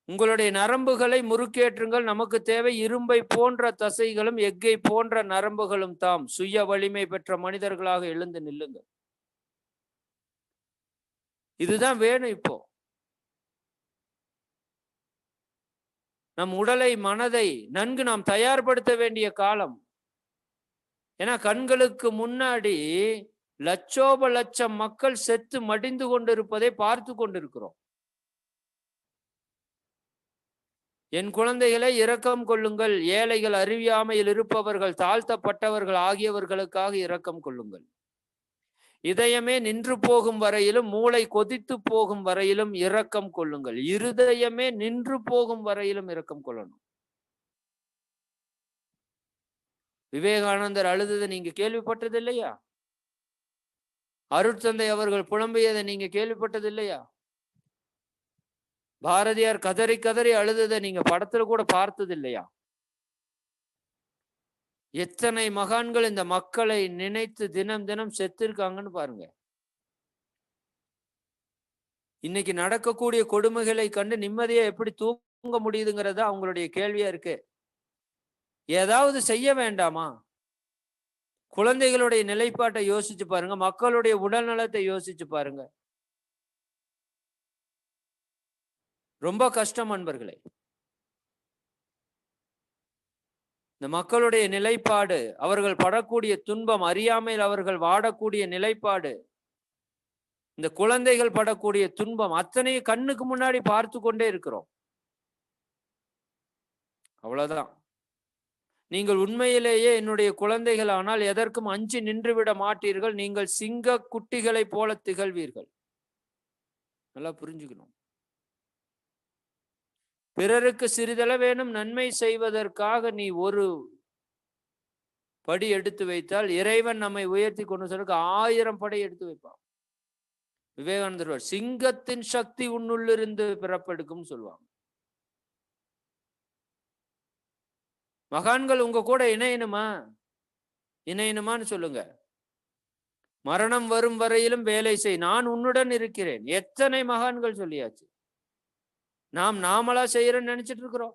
உங்களுடைய நரம்புகளை முறுக்கேற்றுங்கள். நமக்கு தேவை இரும்பை போன்ற தசைகளும் எஃகை போன்ற நரம்புகளும் தாம். சுய வலிமை பெற்ற மனிதர்களாக எழுந்து நில்லுங்கள். இதுதான் வேணும். இப்போ நம் உடலை மனதை நன்கு நாம் தயார்படுத்த வேண்டிய காலம். ஏன்னா கண்களுக்கு முன்னாடி லட்சோப லட்சம் மக்கள் செத்து மடிந்து கொண்டிருப்பதை பார்த்து கொண்டிருக்கிறோம். என் குழந்தைகளை இரக்கம் கொள்ளுங்கள். ஏழைகள், அறியாமையில் இருப்பவர்கள், தாழ்த்தப்பட்டவர்கள் ஆகியவர்களுக்காக இரக்கம் கொள்ளுங்கள். இதயமே நின்று போகும் வரையிலும், மூளை கொதித்து போகும் வரையிலும் இரக்கம் கொள்ளுங்கள். இருதயமே நின்று போகும் வரையிலும் இரக்கம் கொள்ளணும். விவேகானந்தர் அழுததை நீங்க கேள்விப்பட்டது இல்லையா? அருட்தந்தை அவர்கள் புலம்பியதை நீங்க கேள்விப்பட்டது இல்லையா? பாரதியார் கதறி கதறி அழுததை நீங்க படத்துல கூட பார்த்தது இல்லையா? எத்தனை மகான்கள் இந்த மக்களை நினைத்து தினம் தினம் செத்திருக்காங்கன்னு பாருங்க. இன்னைக்கு நடக்கக்கூடிய கொடுமைகளை கண்டு நிம்மதியா எப்படி தூங்க முடியுதுங்கிறத அவங்களுடைய கேள்வியா இருக்கு. ஏதாவது செய்ய வேண்டாமா? குழந்தைகளுடைய நிலைப்பாட்டை யோசிச்சு பாருங்க, மக்களுடைய உடல் நலத்தை யோசிச்சு பாருங்க. ரொம்ப கஷ்டம் அன்பர்களே. இந்த மக்களுடைய நிலைப்பாடு, அவர்கள் படக்கூடிய துன்பம், அறியாமையில் அவர்கள் வாடக்கூடிய நிலைப்பாடு, இந்த குழந்தைகள் படக்கூடிய துன்பம், அத்தனை கண்ணுக்கு முன்னாடி பார்த்து கொண்டே இருக்கிறோம். அவ்வளவுதான். நீங்கள் உண்மையிலேயே என்னுடைய குழந்தைகள் ஆனால் எதற்கும் அஞ்சி நின்றுவிட மாட்டீர்கள். நீங்கள் சிங்க குட்டிகளை போல திகழ்வீர்கள். நல்லா புரிஞ்சுக்கணும். பிறருக்கு சிறிதளவேனும் நன்மை செய்வதற்காக நீ ஒரு படி எடுத்து வைத்தால் இறைவன் நம்மை உயர்த்தி கொண்டு சொல்ல 1000 படை எடுத்து வைப்பான். விவேகானந்தர் சிங்கத்தின் சக்தி உன்னுள்ளிருந்து பிறப்பெடுக்கும் சொல்லுவாங்க. மகான்கள் உங்க கூட இணையணுமான்னு சொல்லுங்க. மரணம் வரும் வரையிலும் வேலை செய், நான் உன்னுடன் இருக்கிறேன். எத்தனை மகான்கள் சொல்லியாச்சு. நாமளா செய்யறோம்னு நினைச்சிட்டு இருக்கிறோம்.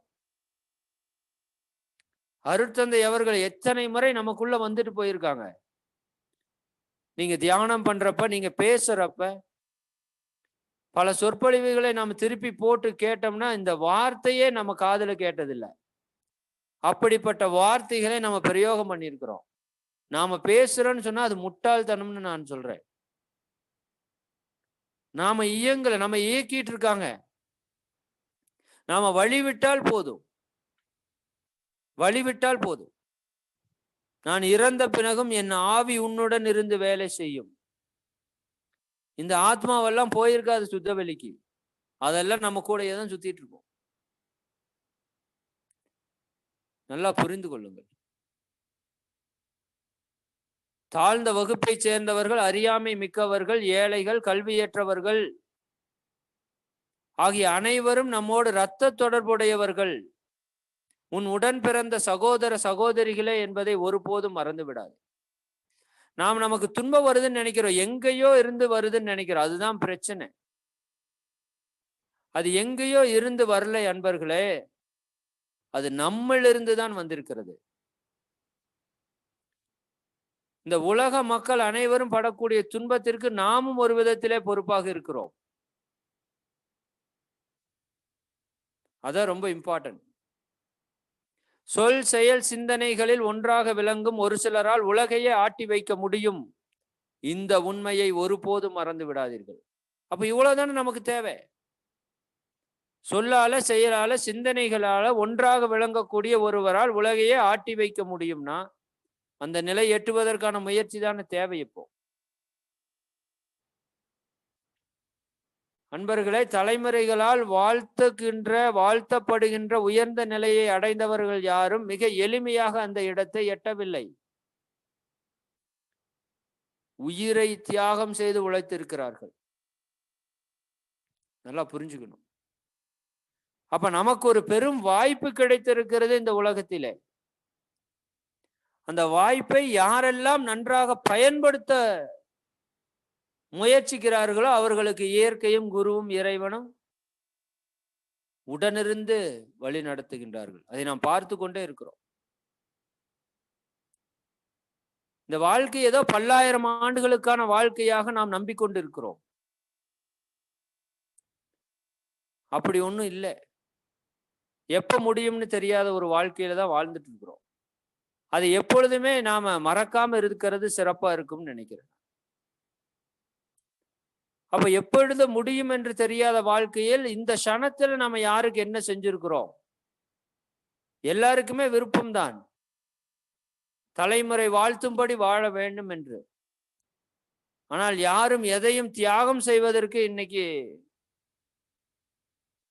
அருட்தந்தை அவர்கள் எத்தனை முறை நமக்குள்ள வந்துட்டு போயிருக்காங்க. நீங்க தியானம் பண்றப்ப, நீங்க பேசுறப்ப, பல சொற்பொழிவுகளை நம்ம திருப்பி போட்டு கேட்டோம்னா இந்த வார்த்தையே நம்ம காதுல கேட்டதில்லை. அப்படிப்பட்ட வார்த்தைகளை நம்ம பிரயோகம் பண்ணியிருக்கிறோம். நாம பேசுறோம்னு சொன்னா அது முட்டாள்தனம்னு நான் சொல்றேன். நாம நம்ம இயக்கிட்டு இருக்காங்க. நாம வழிவிட்டால் போதும். நான் இறந்த பிறகும் என் ஆவி உன்னுடன் இருந்து வேலை செய்யும். இந்த ஆத்மாவெல்லாம் போயிருக்காது சுத்தவெளிக்கு. அதெல்லாம் நம்ம கூடயே தான் சுத்திட்டு இருக்கோம். நல்லா புரிந்து கொள்ளுங்கள். தாழ்ந்த வகுப்பை சேர்ந்தவர்கள், அறியாமை மிக்கவர்கள், ஏழைகள், கல்வியற்றவர்கள் ஆகிய அனைவரும் நம்மோடு இரத்த தொடர்புடையவர்கள். உன் உடன் பிறந்த சகோதர சகோதரிகளே என்பதை ஒருபோதும் மறந்து விடாது. நாம் நமக்கு துன்பம் வருதுன்னு நினைக்கிறோம், எங்கேயோ இருந்து வருதுன்னு நினைக்கிறோம். அதுதான் பிரச்சனை. அது எங்கேயோ இருந்து வரலை அன்பர்களே, அது நம்மளிருந்து தான் வந்திருக்கிறது. இந்த உலக மக்கள் அனைவரும் படக்கூடிய துன்பத்திற்கு நாமும் ஒரு விதத்திலே பொறுப்பாக இருக்கிறோம். அதான் ரொம்ப இம்பார்ட்டன்ட். சொல் செயல் சிந்தனைகளில் ஒன்றாக விளங்கும் ஒரு சிலரால் உலகையே ஆட்டி வைக்க முடியும். இந்த உண்மையை ஒருபோதும் மறந்து விடாதீர்கள். அப்ப இவ்வளவுதானே நமக்கு தேவை. சொல்லால செயலால சிந்தனைகளால ஒன்றாக விளங்கக்கூடிய ஒருவரால் உலகையே ஆட்டி வைக்க முடியும்னா அந்த நிலை எட்டுவதற்கான முயற்சி தானே தேவை. இப்போ அன்பர்களே, தலைமுறைகளால் வாழ்த்தப்படுகின்ற உயர்ந்த நிலையை அடைந்தவர்கள் யாரும் மிக எளிமையாக அந்த இடத்தை எட்டவில்லை. உயிரை தியாகம் செய்து உழைத்திருக்கிறார்கள். நல்லா புரிஞ்சுக்கணும். அப்ப நமக்கு ஒரு பெரும் வாய்ப்பு கிடைத்திருக்கிறது இந்த உலகத்திலே. அந்த வாய்ப்பை யாரெல்லாம் நன்றாக பயன்படுத்த முயற்சிக்கிறார்களோ அவர்களுக்கு இயற்கையும் குருவும் இறைவனும் உடனிருந்து வழி நடத்துகின்றார்கள். அதை நாம் பார்த்து கொண்டே இருக்கிறோம். இந்த வாழ்க்கை ஏதோ பல்லாயிரம் ஆண்டுகளுக்கான வாழ்க்கையாக நாம் நம்பிக்கொண்டு இருக்கிறோம். அப்படி ஒண்ணும் இல்லை. எப்ப முடியும்னு தெரியாத ஒரு வாழ்க்கையில தான் வாழ்ந்துட்டு இருக்கிறோம். அது எப்பொழுதுமே நாம மறக்காம இருக்கிறது சிறப்பா இருக்கும்னு நினைக்கிறேன். அப்ப எப்பொழுது முடியும் என்று தெரியாத வாழ்க்கையில் இந்த க்ஷணத்துல நம்ம யாருக்கு என்ன செஞ்சிருக்கிறோம்? எல்லாருக்குமே விருப்பம்தான், தலைமுறை வாழ்த்தும்படி வாழ வேண்டும் என்று. ஆனால் யாரும் எதையும் தியாகம் செய்வதற்கு இன்னைக்கு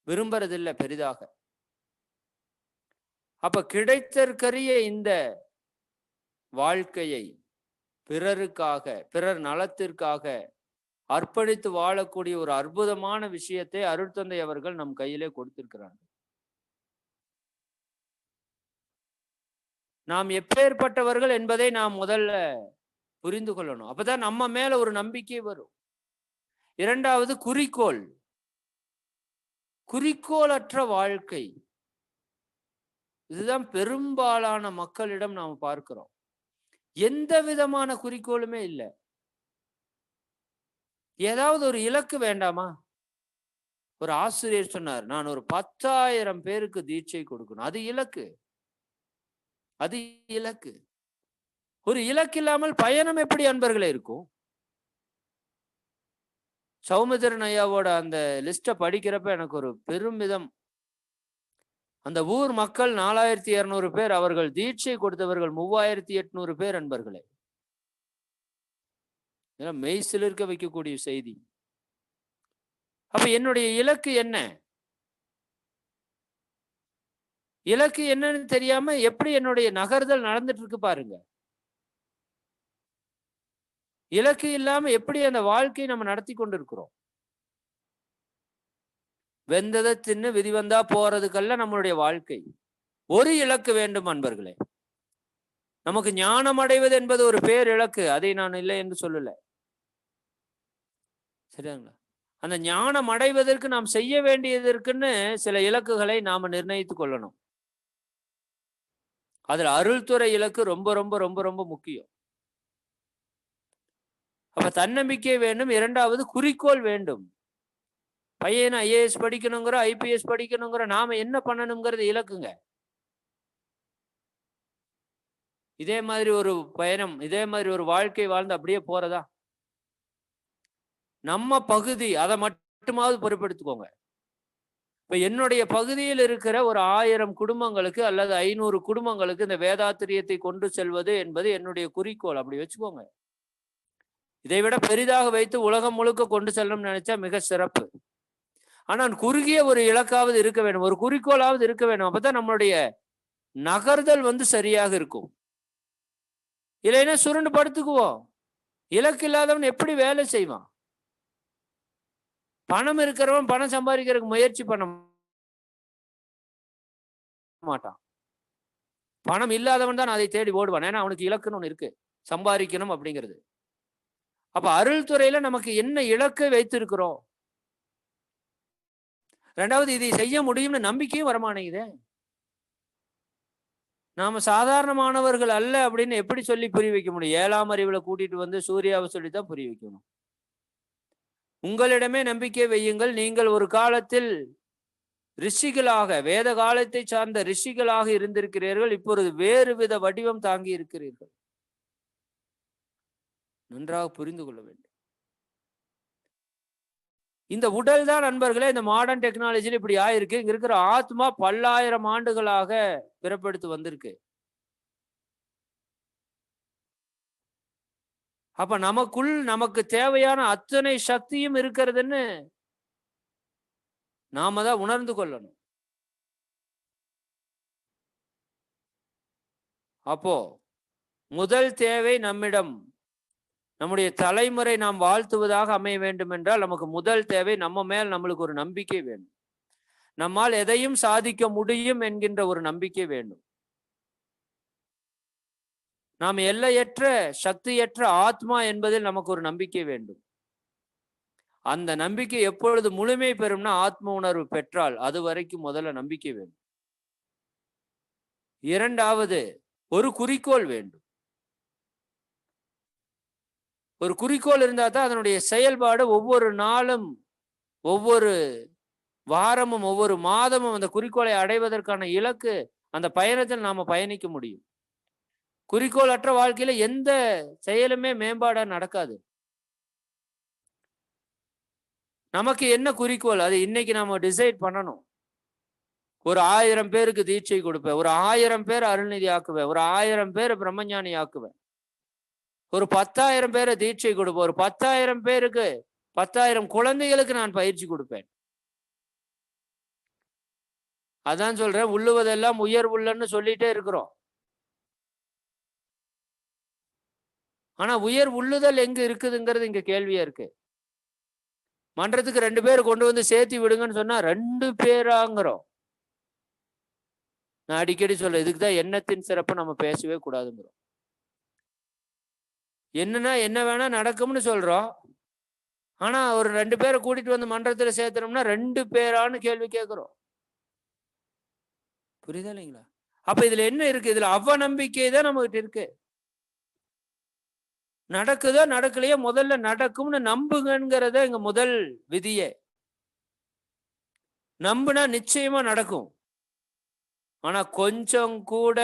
விரும்புறதில்லை பெரிதாக. அப்ப கிடைத்தற்கரிய இந்த வாழ்க்கையை பிறருக்காக, பிறர் நலத்திற்காக அர்ப்பணித்து வாழக்கூடிய ஒரு அற்புதமான விஷயத்தை அருட்தந்தை அவர்கள் நம் கையிலே கொடுத்திருக்கிறார்கள். நாம் எப்பேற்பட்டவர்கள் என்பதை நாம் முதல்ல புரிந்து கொள்ளணும். அப்பதான் நம்ம மேல ஒரு நம்பிக்கை வரும். இரண்டாவது, குறிக்கோள். குறிக்கோளற்ற வாழ்க்கை, இதுதான் பெரும்பாலான மக்களிடம் நாம் பார்க்கிறோம். எந்த விதமான குறிக்கோளுமே இல்லை. ஏதாவது ஒரு இலக்கு வேண்டாமா? ஒரு ஆசிரியர் சொன்னார், நான் ஒரு 10,000 பேருக்கு தீட்சை கொடுக்கணும். அது இலக்கு. அது இலக்கு. ஒரு இலக்கு இல்லாமல் பயணம் எப்படி அன்பர்களே இருக்கும்? சௌமித்திரன் ஐயாவோட அந்த லிஸ்ட படிக்கிறப்ப எனக்கு ஒரு பெருமிதம். அந்த ஊர் மக்கள் 4200 பேர், அவர்கள் தீட்சை கொடுத்தவர்கள் 3800 பேர் அன்பர்களே. மெய்சிலிருக்க வைக்கக்கூடிய செய்தி. அப்ப என்னுடைய இலக்கு என்ன? இலக்கு என்னன்னு தெரியாம எப்படி என்னுடைய நகர்தல் நடந்துட்டு இருக்கு பாருங்க. இலக்கு இல்லாம எப்படி அந்த வாழ்க்கையை நம்ம நடத்தி கொண்டிருக்கிறோம்? வெந்ததை தின்னு விதி வந்தா போறதுக்கல்ல நம்மளுடைய வாழ்க்கை. ஒரு இலக்கு வேண்டும் அன்பர்களே. நமக்கு ஞானம் அடைவது என்பது ஒரு பேர் இலக்கு, அதை நான் இல்லை என்று சொல்லல. சரிங்களா? அந்த ஞானம் அடைவதற்கு நாம் செய்ய வேண்டியதற்குன்னு சில இலக்குகளை நாம நிர்ணயித்துக் கொள்ளணும். அதுல அருள்துறை இலக்கு ரொம்ப ரொம்ப ரொம்ப ரொம்ப முக்கியம். அப்ப தன்னம்பிக்கை வேண்டும். இரண்டாவது, குறிக்கோள் வேண்டும். பையன் IAS படிக்கணுங்கிற, IPS படிக்கணுங்கிற, நாம என்ன பண்ணணுங்கிறது இலக்குங்க. இதே மாதிரி ஒரு பயணம், இதே மாதிரி ஒரு வாழ்க்கை வாழ்ந்து அப்படியே போறதா? நம்ம பகுதி, அதை மட்டுமாவது பொறுப்பெடுத்துக்கோங்க. இப்ப என்னுடைய பகுதியில் இருக்கிற ஒரு 1000 குடும்பங்களுக்கு அல்லது 500 குடும்பங்களுக்கு இந்த வேதாத்திரியத்தை கொண்டு செல்வது என்பது என்னுடைய குறிக்கோள். அப்படி வச்சுக்கோங்க. இதை விட பெரிதாக வைத்து உலகம் முழுக்க கொண்டு செல்லணும்னு நினைச்சா மிக சிறப்பு. ஆனால் குறுகிய ஒரு இலக்காவது இருக்க வேண்டும், ஒரு குறிக்கோளாவது இருக்க வேண்டும். அப்பதான் நம்மளுடைய நகர்தல் சரியாக இருக்கும். இல்லைன்னா சுருண்டு படுத்துக்குவோம். இலக்கு இல்லாதவன் எப்படி வேலை செய்வான்? பணம் இருக்கிறவன் பணம் சம்பாதிக்கிறதுக்கு முயற்சி பண்ண மாட்டான். பணம் இல்லாதவன் தான் அதை தேடி ஓடுவான். ஏன்னா அவனுக்கு இலக்குன்னு ஒன்று இருக்கு, சம்பாதிக்கணும் அப்படிங்கிறது. அப்ப அருள் துறையில நமக்கு என்ன இலக்கை வைத்திருக்கிறோம்? ரெண்டாவது, இதை செய்ய முடியும்னு நம்பிக்கையும் வரமாட்டேங்குதே. நாம சாதாரணமானவர்கள் அல்ல அப்படின்னு எப்படி சொல்லி புரிய வைக்க முடியும்? 7ஆம் அறிவுல கூட்டிட்டு வந்து சூர்யாவை சொல்லித்தான் புரிய வைக்கணும். உங்களிடமே நம்பிக்கை வையுங்கள், நீங்கள் ஒரு காலத்தில் ரிஷிகளாக, வேத காலத்தை சார்ந்த ரிஷிகளாக இருந்திருக்கிறீர்கள், இப்பொழுது வேறு வித வடிவம் தாங்கி இருக்கிறீர்கள். நன்றாக புரிந்து கொள்ள வேண்டும். இந்த உடல் தான் நண்பர்களே இந்த மாடர்ன் டெக்னாலஜியில் இப்படி ஆயிருக்கு. இங்க இருக்கிற ஆத்மா பல்லாயிரம் ஆண்டுகளாக பிறப்பெடுத்து வந்திருக்கு. அப்ப நமக்குள் நமக்கு தேவையான அத்தனை சக்தியும் இருக்கிறதுன்னு நாம தான் உணர்ந்து கொள்ளணும். அப்போ முதல் தேவை நம்மிடம், நம்முடைய தலைமுறை நாம் வாழ்த்துவதாக அமைய வேண்டும் என்றால் நமக்கு முதல் தேவை நம்ம மேல் நம்மளுக்கு ஒரு நம்பிக்கை வேண்டும். நம்மால் எதையும் சாதிக்க முடியும் என்கின்ற ஒரு நம்பிக்கை வேண்டும். நாம் எல்லையற்ற சக்தியற்ற ஆத்மா என்பதில் நமக்கு ஒரு நம்பிக்கை வேண்டும். அந்த நம்பிக்கை எப்பொழுது முழுமை பெறும்னா ஆத்ம உணர்வு பெற்றால், அது வரைக்கும் முதல்ல நம்பிக்கை வேண்டும். இரண்டாவது, ஒரு குறிக்கோள் வேண்டும். ஒரு குறிக்கோள் இருந்தா தான் அதனுடைய செயல்பாடு ஒவ்வொரு நாளும், ஒவ்வொரு வாரமும், ஒவ்வொரு மாதமும் அந்த குறிக்கோளை அடைவதற்கான இலக்கு, அந்த பயணத்தில் நாம பயணிக்க முடியும். குறிக்கோள் அற்ற வாழ்க்கையில எந்த செயலுமே மேம்பாடா நடக்காது. நமக்கு என்ன குறிக்கோள், அது இன்னைக்கு நாம டிசைட் பண்ணணும். ஒரு 1000 பேருக்கு தீட்சை கொடுப்பேன், ஒரு 1000 பேர் அருள்நிதி ஆக்குவேன், ஒரு 1000 பேர் பிரம்மஞானி ஆக்குவேன், ஒரு 10,000 பேரை தீட்சை கொடுப்பேன், ஒரு 10,000 பேருக்கு 10,000 குழந்தைகளுக்கு நான் பயிற்சி கொடுப்பேன். அதான் சொல்றேன், உள்ளுவதெல்லாம் உயர் உள்ளன்னு சொல்லிட்டே இருக்கிறோம். ஆனா உயர் உள்ளுதல் எங்க இருக்குதுங்கிறது இங்க கேள்வியா இருக்கு. மன்றத்துக்கு 2 பேர் கொண்டு வந்து சேர்த்து விடுங்கன்னு சொன்னா 2 பேராங்கிறோம். நான் அடிக்கடி சொல்றேன், இதுக்குதான் எண்ணத்தின் சிறப்பு நம்ம பேசவே கூடாதுங்கிறோம். என்னன்னா என்ன வேணா நடக்கும்னு சொல்றோம். ஆனா ஒரு 2 பேரை கூட்டிட்டு வந்து மன்றத்துல சேர்த்தனோம்னா 2 பேரான்னு கேள்வி கேட்கிறோம். புரியுதா இல்லைங்களா? அப்ப இதுல என்ன இருக்கு? இதுல அவநம்பிக்கை தான் நம்மகிட்ட இருக்கு. நடக்குதோ நடக்கலையோ முதல்ல நடக்கும்னு நம்புங்கிறத எங்க முதல் விதியே. நம்புனா நிச்சயமா நடக்கும். ஆனா கொஞ்சம் கூட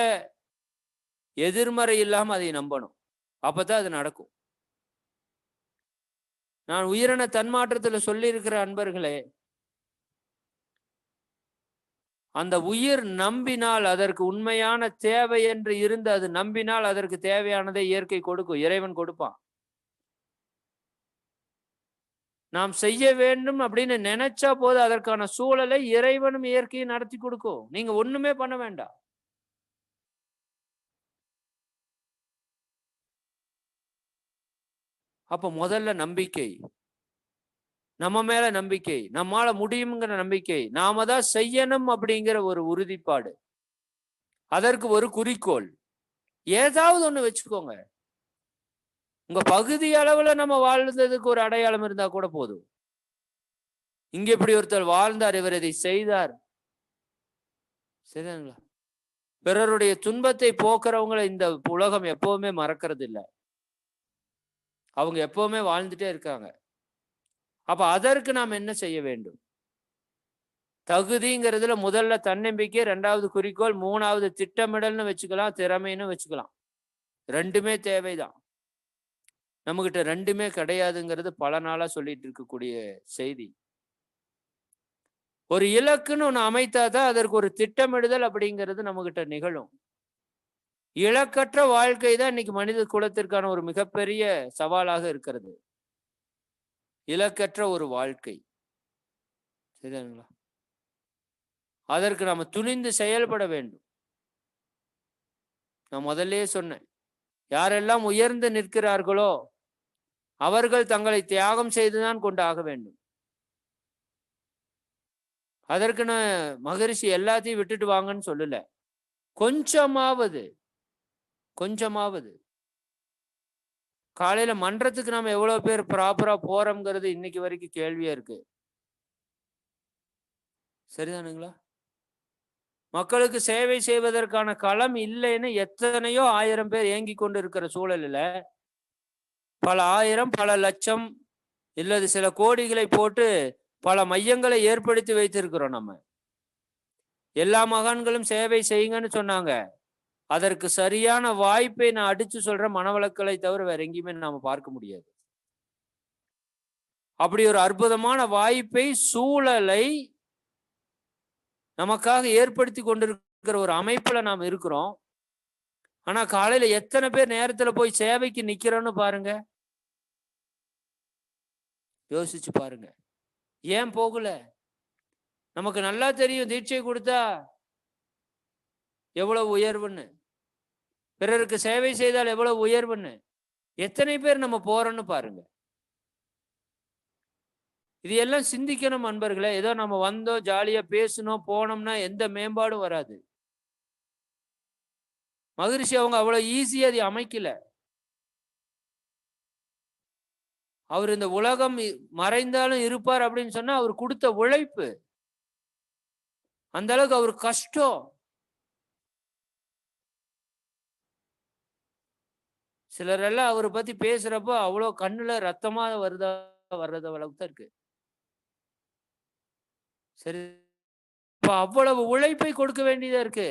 எதிர்மறை இல்லாம அதை நம்பணும். அப்பதான் அது நடக்கும். நான் உயிரின தன்மாற்றத்துல சொல்லி இருக்கிற அன்பர்களே, அந்த உயிர் நம்பினால், அதற்கு உண்மையான தேவை என்று இருந்து அது நம்பினால் அதற்கு தேவையானதை இயற்கை கொடுக்கும், இறைவன் கொடுப்பான். நாம் செய்ய வேண்டும் அப்படின்னு நினைச்சா போது அதற்கான சூழலை இறைவனும் இயற்கையும் நடத்தி கொடுக்கும். நீங்க ஒண்ணுமே பண்ண வேண்டாம். அப்ப முதல்ல நம்பிக்கை, நம்ம மேல நம்பிக்கை, நம்மால முடியுங்கிற நம்பிக்கை, நாம தான் செய்யணும் அப்படிங்கிற ஒரு உறுதிப்பாடு, அதற்கு ஒரு குறிக்கோள், ஏதாவது ஒண்ணு வச்சுக்கோங்க. உங்க பகுதி அளவுல நம்ம வாழ்ந்ததுக்கு ஒரு அடையாளம் இருந்தா கூட போதும். இங்க இப்படி ஒருத்தர் வாழ்ந்தார், இவர் இதை செய்தார், சரிங்களா? பிறருடைய துன்பத்தை போக்குறவங்களை இந்த உலகம் எப்பவுமே மறக்கிறது இல்லை. அவங்க எப்பவுமே வாழ்ந்துட்டே இருக்காங்க. அப்ப அதற்கு நாம் என்ன செய்ய வேண்டும்? தகுதிங்கிறதுல முதல்ல தன்னம்பிக்கை, 2வது குறிக்கோள், 3வது திட்டமிடல்னு வச்சுக்கலாம், திறமைன்னு வச்சுக்கலாம். 2மே தேவைதான். நம்மகிட்ட 2மே கிடையாதுங்கிறது பல நாளா சொல்லிட்டு இருக்கக்கூடிய செய்தி. ஒரு இலக்குன்னு ஒண்ணு அமைத்தாதான் அதற்கு ஒரு திட்டமிடுதல் அப்படிங்கிறது நம்மகிட்ட நிகழும். இலக்கற்ற வாழ்க்கை தான் இன்னைக்கு மனித குலத்திற்கான ஒரு மிகப்பெரிய சவாலாக இருக்கிறது. இலக்கற்ற ஒரு வாழ்க்கை, சரிங்களா? அதற்கு நாம துணிந்து செயல்பட வேண்டும். நான் முதல்லயே சொன்னேன், யாரெல்லாம் உயர்ந்து நிற்கிறார்களோ அவர்கள் தங்களை தியாகம் செய்துதான் கொண்டு ஆக வேண்டும். அதற்கு நான் மகரிஷி எல்லாத்தையும் விட்டுட்டு வாங்கன்னு சொல்லல. கொஞ்சமாவது காலையில மன்றத்துக்கு நாம எவ்வளவு பேர் ப்ராப்பரா போறோம்ங்கிறது இன்னைக்கு வரைக்கும் கேள்வியா இருக்கு. சரிதானுங்களா? மக்களுக்கு சேவை செய்வதற்கான களம் இல்லைன்னு எத்தனையோ 1000 பேர் ஏங்கி கொண்டு இருக்கிற சூழலில் பல 1000 பல லட்சம் இல்லது சில கோடிகளை போட்டு பல மையங்களை ஏற்படுத்தி வைத்திருக்கிறோம். நம்ம எல்லா மகான்களும் சேவை செய்யுங்கன்னு சொன்னாங்க. அதற்கு சரியான வாய்ப்பை நான் அடிச்சு சொல்ற மனவளக்கலை தவிர வேற எங்கேயுமே நாம பார்க்க முடியாது. அப்படி ஒரு அற்புதமான வாய்ப்பை, சூழலை நமக்காக ஏற்படுத்தி கொண்டிருக்கிற ஒரு அமைப்புல நாம் இருக்கிறோம். ஆனா காலையில எத்தனை பேர் நேரத்துல போய் சேவைக்கு நிக்கிறோம்னு பாருங்க, யோசிச்சு பாருங்க. ஏன் போகல? நமக்கு நல்லா தெரியும் தீட்சை கொடுத்தா எவ்வளவு உயர்வுன்னு, பிறருக்கு சேவை செய்தால் எவ்வளவு உயர்வுன்னு. எத்தனை பேர் நம்ம போறோம்னு பாருங்க. இது எல்லாம் சிந்திக்கணும் அன்பர்களே. ஏதோ நம்ம வந்தோம், ஜாலியா பேசணும், போனோம்னா எந்த மேம்பாடும் வராது. மகரிஷி அவங்க அவ்வளவு ஈஸியா அதை அமைக்கல. அவர் இந்த உலகம் மறைந்தாலும் இருப்பார் அப்படின்னு சொன்னா அவர் கொடுத்த உழைப்பு அந்த அளவுக்கு, அவர் கஷ்டம். சிலரெல்லாம் அவரை பத்தி பேசுறப்ப அவ்வளோ கண்ணுல ரத்தமா வர்றது அளவுக்கு தான் இருக்கு. சரி, இப்ப அவ்வளவு உழைப்பை கொடுக்க வேண்டியதா இருக்கு.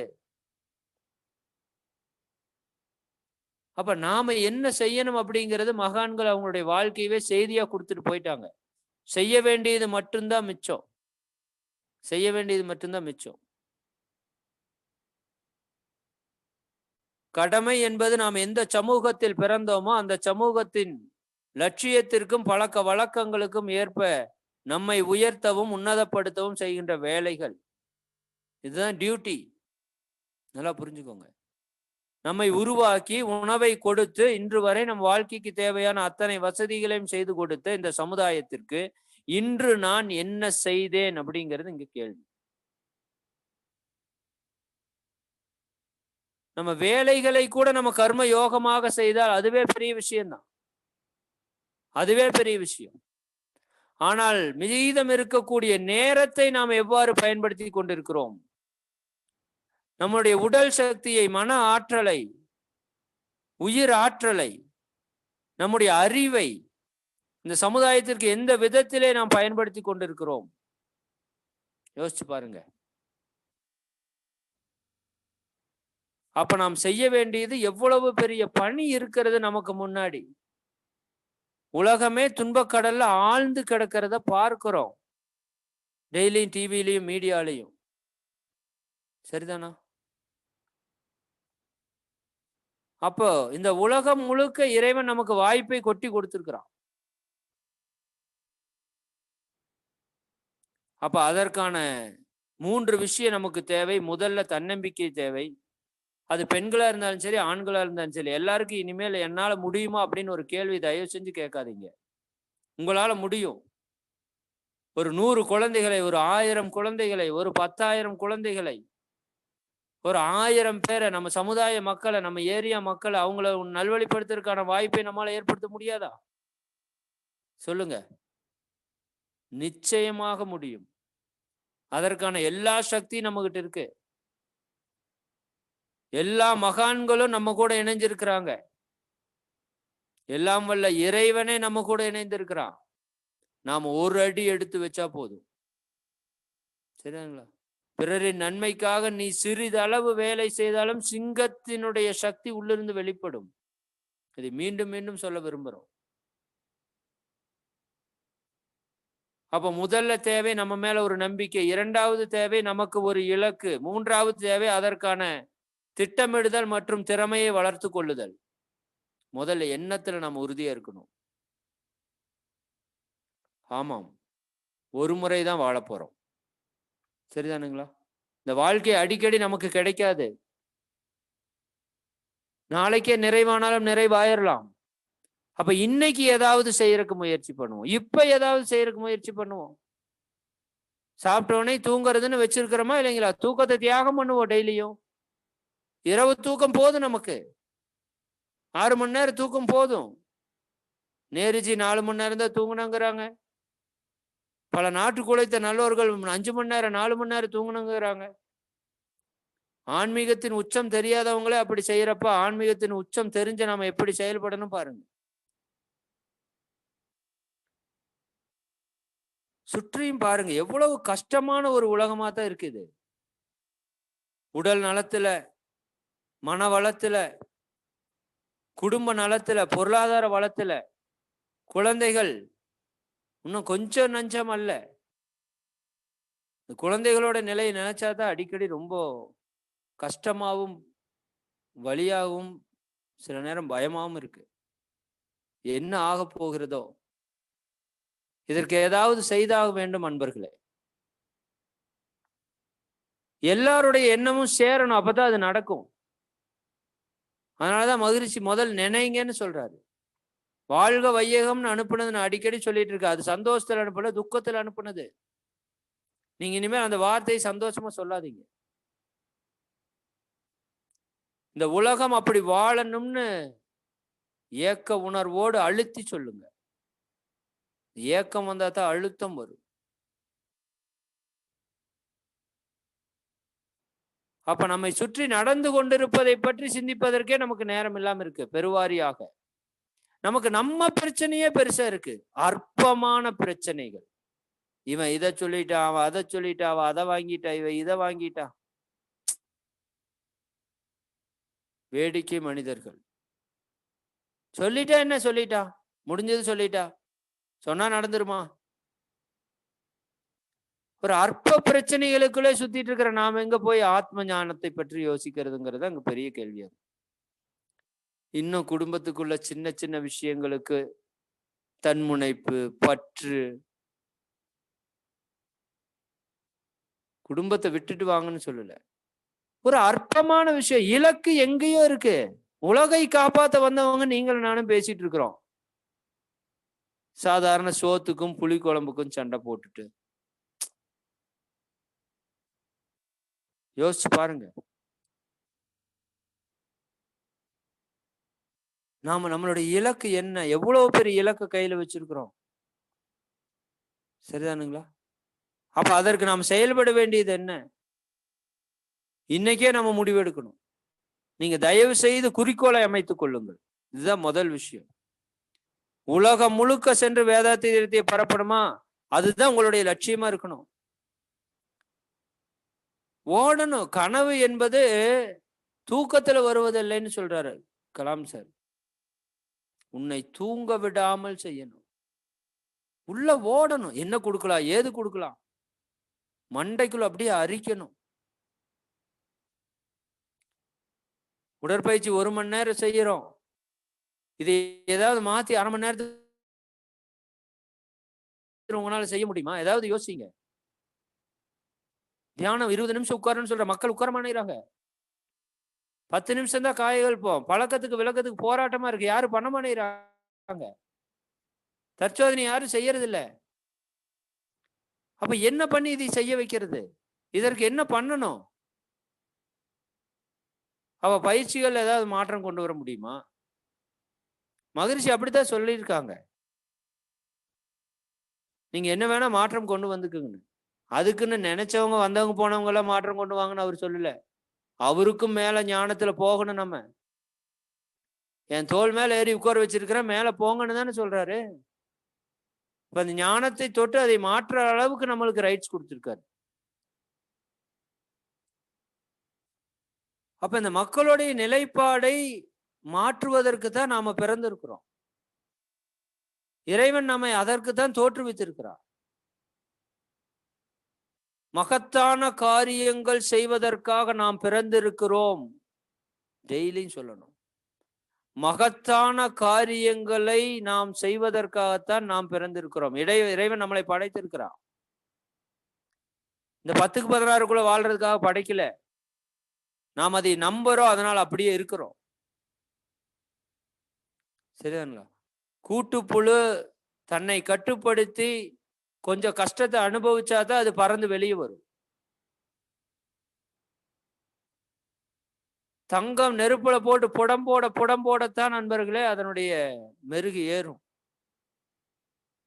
அப்ப நாம என்ன செய்யணும் அப்படிங்கிறது மகான்கள் அவங்களுடைய வாழ்க்கையவே செய்தியா கொடுத்துட்டு போயிட்டாங்க. செய்ய வேண்டியது மட்டும்தான் மிச்சம். கடமை என்பது நாம் எந்த சமூகத்தில் பிறந்தோமோ அந்த சமூகத்தின் லட்சியத்திற்கும் பழக்க வழக்கங்களுக்கும் ஏற்ப நம்மை உயர்த்தவும் உன்னதப்படுத்தவும் செய்கின்ற வேலைகள். இதுதான் டியூட்டி. நல்லா புரிஞ்சுக்கோங்க. நம்மை உருவாக்கி உணவை கொடுத்து இன்று வரை நம் வாழ்க்கைக்கு தேவையான அத்தனை வசதிகளையும் செய்து கொடுத்த இந்த சமுதாயத்திற்கு இன்று நான் என்ன செய்தேன் அப்படிங்கிறது இங்க கேள்வி. நம்ம வேலைகளை கூட நம்ம கர்ம யோகமாக செய்தால் அதுவே பெரிய விஷயம்தான். அதுவே பெரிய விஷயம். ஆனால் மீதம் இருக்கக்கூடிய நேரத்தை நாம் எவ்வாறு பயன்படுத்தி கொண்டிருக்கிறோம்? நம்முடைய உடல் சக்தியை, மன ஆற்றலை, உயிர் ஆற்றலை, நம்முடைய அறிவை இந்த சமுதாயத்திற்கு எந்த விதத்திலே நாம் பயன்படுத்தி கொண்டிருக்கிறோம்? யோசிச்சு பாருங்க. அப்ப நாம் செய்ய வேண்டியது எவ்வளவு பெரிய பணி இருக்கிறது நமக்கு முன்னாடி. உலகமே துன்பக்கடல்ல ஆழ்ந்து கிடக்கிறத பார்க்கிறோம், டெய்லியும் டிவிலையும் மீடியாலையும். சரிதானா? அப்போ இந்த உலகம் முழுக்க இறைவன் நமக்கு வாய்ப்பை கொட்டி கொடுத்திருக்கிறான். அப்ப அதற்கான 3 விஷயம் நமக்கு தேவை. முதல்ல தன்னம்பிக்கை தேவை. அது பெண்களா இருந்தாலும் சரி, ஆண்களா இருந்தாலும் சரி, எல்லாருக்கும் இனிமேல் என்னால முடியுமா அப்படின்னு ஒரு கேள்வி தயவு செஞ்சு கேட்காதீங்க. உங்களால முடியும். ஒரு 100 குழந்தைகளை, ஒரு 1000 குழந்தைகளை, ஒரு 10,000 குழந்தைகளை, ஒரு 1000 பேரை, நம்ம சமுதாய மக்களை, நம்ம ஏரியா மக்களை அவங்கள நல்வழிப்படுத்துறதுக்கான வாய்ப்பை நம்மளால ஏற்படுத்த முடியாதா? சொல்லுங்க. நிச்சயமாக முடியும். அதற்கான எல்லா சக்தியும் நம்ம கிட்ட இருக்கு. எல்லா மகான்களும் நம்ம கூட இணைஞ்சிருக்கிறாங்க. எல்லாம் வல்ல இறைவனே நம்ம கூட இணைந்திருக்கிறான். நாம ஒரு அடி எடுத்து வச்சா போதும். சரிங்களா? பிறரின் நன்மைக்காக நீ சிறிதளவு வேலை செய்தாலும் சிங்கத்தினுடைய சக்தி உள்ளிருந்து வெளிப்படும். இதை மீண்டும் மீண்டும் சொல்ல விரும்புகிறோம். அப்ப முதல்ல தேவை நம்ம மேல ஒரு நம்பிக்கை, இரண்டாவது தேவை நமக்கு ஒரு இலக்கு, மூன்றாவது தேவை அதற்கான திட்டமிடுதல் மற்றும் திறமையை வளர்த்து கொள்ளுதல். முதல்ல எண்ணத்துல நம்ம உறுதியா இருக்கணும். ஆமாம், ஒரு முறைதான் வாழ போறோம். சரிதானுங்களா? இந்த வாழ்க்கை அடிக்கடி நமக்கு கிடைக்காது. நாளைக்கே நிறைவானாலும் நிறைவாயிரலாம். அப்ப இன்னைக்கு ஏதாவது செய்யறதுக்கு முயற்சி பண்ணுவோம். இப்ப ஏதாவது செய்யறதுக்கு முயற்சி பண்ணுவோம். சாப்பிட்டோடனே தூங்குறதுன்னு வச்சிருக்கிறோமா இல்லைங்களா? தூக்கத்தை தியாகம் பண்ணுவோம் டெய்லியும். இரவு தூக்கம் போதும், நமக்கு 6 மணி நேரம் தூக்கம் போதும். நேருஜி 4 மணி நேரம் தான் தூங்கணுங்கிறாங்க. பல நாட்டுக்கு உழைத்த நல்லவர்கள் 5 மணி நேரம் 4 மணி நேரம் தூங்கணுங்கிறாங்க. ஆன்மீகத்தின் உச்சம் தெரியாதவங்களே அப்படி செய்யறப்ப ஆன்மீகத்தின் உச்சம் தெரிஞ்ச நாம எப்படி செயல்படணும் பாருங்க. சுற்றியும் பாருங்க, எவ்வளவு கஷ்டமான ஒரு உலகமா தான் இருக்குது. உடல் நலத்துல, மன வளத்துல, குடும்ப நலத்துல, பொருளாதார வளத்துல, குழந்தைகள் இன்னும் கொஞ்சம் நஞ்சம் அல்ல. குழந்தைகளோட நிலையை நினைச்சாதான் அடிக்கடி ரொம்ப கஷ்டமாகவும் வலியாகவும் சில நேரம் பயமாகவும் இருக்கு. என்ன ஆக போகிறதோ. இதற்கு ஏதாவது செய்தாக வேண்டும் அன்பர்களே. எல்லாருடைய எண்ணமும் சேரணும், அப்பதான் அது நடக்கும். அதனாலதான் மகிழ்ச்சி முதல் நினைங்கன்னு சொல்றாரு. வாழ்க வையகம்னு அனுப்புனது நான் அடிக்கடி சொல்லிட்டு இருக்கேன். அது சந்தோஷத்துல அனுப்புனது, துக்கத்துல அனுப்புனது. நீங்க இனிமேல் அந்த வார்த்தையை சந்தோஷமா சொல்லாதீங்க. இந்த உலகம் அப்படி வாழணும்னு ஏக்க உணர்வோடு அழுத்தி சொல்லுங்க. ஏக்கம் வந்தா தான் அழுத்தம் வரும். அப்ப நம்மை சுற்றி நடந்து கொண்டிருப்பதை பற்றி சிந்திப்பதற்கே நமக்கு நேரம் இல்லாம இருக்கு. பெருவாரியாக நமக்கு நம்ம பிரச்சனையே பெருசா இருக்கு. அற்பமான பிரச்சனைகள். இவன் இதை சொல்லிட்டான், அவன் அதை சொல்லிட்டா, அவன் அதை வாங்கிட்டா, இவன் இதை வாங்கிட்டா. வேடிக்கை மனிதர்கள். சொல்லிட்டா என்ன, சொல்லிட்டா முடிஞ்சது, சொல்லிட்டா சொன்னா நடந்துருமா? ஒரு அற்ப பிரச்சனைகளுக்குள்ளே சுத்திட்டு இருக்கிற நாம எங்க போய் ஆத்ம ஞானத்தை பற்றி யோசிக்கிறதுங்கிறது அங்க பெரிய கேள்வியா. இன்னும் குடும்பத்துக்குள்ள சின்ன சின்ன விஷயங்களுக்கு தன்முனைப்பு, பற்று. குடும்பத்தை விட்டுட்டு வாங்கன்னு சொல்லல. ஒரு அற்பமான விஷயம், இலக்கு எங்கேயோ இருக்கு. உலகை காப்பாத்த வந்தவங்க நீங்களும் நானும் பேசிட்டு இருக்கிறோம். சாதாரண சோத்துக்கும் புளி குழம்புக்கும் சண்டை போட்டுட்டு. யோசிச்சு பாருங்க. நாம நம்மளுடைய இலக்கு என்ன? எவ்வளவு பெரிய இலக்கு கையில வச்சிருக்கிறோம். சரிதானுங்களா? அப்ப அதற்கு நாம் செயல்பட வேண்டியது என்ன? இன்னைக்கே நம்ம முடிவெடுக்கணும். நீங்க தயவு செய்து குறிக்கோளை அமைத்துக் கொள்ளுங்கள். இதுதான் முதல் விஷயம். உலகம் முழுக்க சென்று வேதாத்தியத்தை பரப்பணுமா? அதுதான் உங்களுடைய லட்சியமா இருக்கணும். ஓடணும். கனவு என்பது தூக்கத்துல வருவதில்லைன்னு சொல்றாரு கலாம் சார். உன்னை தூங்க விடாமல் செய்யணும். உள்ள ஓடணும். என்ன கொடுக்கலாம், ஏது கொடுக்கலாம், மண்டைக்குள்ள அப்படியே அரிக்கணும். உடற்பயிற்சி 1 மணி நேரம் செய்யறோம். இது ஏதாவது மாத்தி 1/2 மணி நேரத்துக்கு உங்களால செய்ய முடியுமா? ஏதாவது யோசிங்க. தியானம் 20 நிமிஷம் உட்காருன்னு சொல்ற மக்கள் உட்கார மாட்டேங்கிறாங்க. 10 நிமிஷம் தான் காய்கள் போம். பழக்கத்துக்கு விளக்கத்துக்கு போராட்டமா இருக்கு. யாரும் பண்ண மாட்டேங்கிறாங்க. தற்சோதனை யாரும் செய்யறது இல்ல. அப்ப என்ன பண்ணி இதை செய்ய வைக்கிறது? இதற்கு என்ன பண்ணணும்? அவ பயிற்சிகள் ஏதாவது மாற்றம் கொண்டு வர முடியுமா? மகரிஷி அப்படித்தான் சொல்லியிருக்காங்க. நீங்க என்ன வேணா மாற்றம் கொண்டு வந்துக்குங்க. அதுக்குன்னு நினைச்சவங்க வந்தவங்க போனவங்க எல்லாம் மாற்றம் கொண்டு வாங்கன்னு அவர் சொல்லல. அவருக்கும் மேல ஞானத்துல போகணும். நம்ம என் தோல் மேல ஏறி உட்கார வச்சிருக்கிறேன், மேல போங்கன்னு தானே சொல்றாரு. இப்ப அந்த ஞானத்தை தொட்டு அதை மாற்ற அளவுக்கு நம்மளுக்கு ரைட்ஸ் கொடுத்திருக்காரு. அப்ப இந்த மக்களுடைய நிலைப்பாடை மாற்றுவதற்கு தான் நாம பிறந்திருக்கிறோம். இறைவன் நம்மை அதற்கு தான் தோற்றுவித்திருக்கிறார். மகத்தான காரியங்கள் செய்வதற்காக நாம் பிறந்திருக்கிறோம். டெய்லியும் சொல்லணும். மகத்தான காரியங்களை நாம் செய்வதற்காகத்தான் நாம் பிறந்திருக்கிறோம். இறைவன் நம்மளை படைத்திருக்கிறான். இந்த 10க்கு 16க்குள்ள வாழ்றதுக்காக படைக்கல. நாம் அதை நம்புறோம், அதனால் அப்படியே இருக்கிறோம். சரிதானுங்களா? கூட்டுப்புழு தன்னை கட்டுப்படுத்தி கொஞ்சம் கஷ்டத்தை அனுபவிச்சாதான் அது பறந்து வெளியே வரும். தங்கம் நெருப்புல போட்டு புடம்போடத்தான் நண்பர்களே அதனுடைய மெருகு ஏறும்.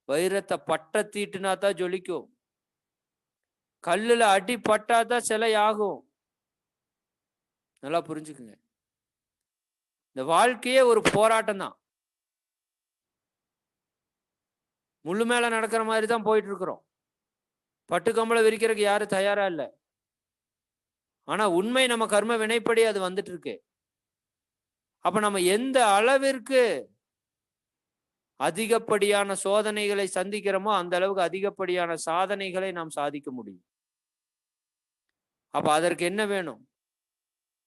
வைரத்தை பட்ட தீட்டுனா தான் ஜொலிக்கும். கல்லுல அடி பட்டாதான் சிலை ஆகும். நல்லா புரிஞ்சுக்குங்க. இந்த வாழ்க்கையே ஒரு போராட்டம் தான். முள்ளு மேல நடக்கிற மாதிரி தான் போயிட்டு இருக்கிறோம். பட்டு கம்பளை விரிக்கிறதுக்கு யாரும் தயாரா இல்லை. ஆனா உண்மை நம்ம கர்ம வினைப்படி அது வந்துட்டு இருக்கு. அப்ப நம்ம எந்த அளவிற்கு அதிகப்படியான சோதனைகளை சந்திக்கிறோமோ அந்த அளவுக்கு அதிகப்படியான சாதனைகளை நாம் சாதிக்க முடியும். அப்ப அதற்கு என்ன வேணும்?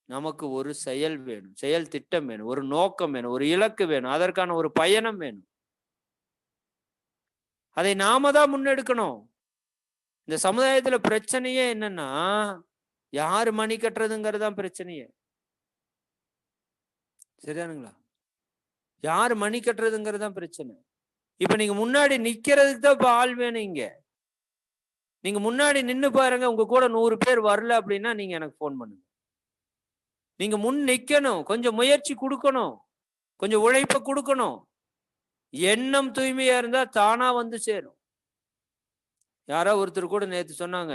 நமக்கு ஒரு செயல் வேணும், செயல் திட்டம் வேணும், ஒரு நோக்கம் வேணும், ஒரு இலக்கு வேணும், அதற்கான ஒரு பயணம் வேணும். அதை நாம தான் முன்னெடுக்கணும். இந்த சமுதாயத்துல பிரச்சனையே என்னன்னா, யாரு மணி கட்டுறதுங்கிறது தான் பிரச்சனையே. சரிதானுங்களா? யாரு மணி கட்டுறதுங்கிறது தான் பிரச்சனை. இப்ப நீங்க முன்னாடி நிக்கிறதுக்கு தான் இப்ப ஆள் வேணும். இங்க நீங்க முன்னாடி நின்னு பாருங்க, உங்க கூட 100 பேர் வரல அப்படின்னா நீங்க எனக்கு போன் பண்ணுங்க. நீங்க முன் நிக்கணும், கொஞ்சம் முயற்சி கொடுக்கணும், கொஞ்சம் உழைப்ப கொடுக்கணும். எண்ணம் தூய்மையா இருந்தா தானா வந்து சேரும். யாரோ ஒருத்தர் கூட நேத்து சொன்னாங்க,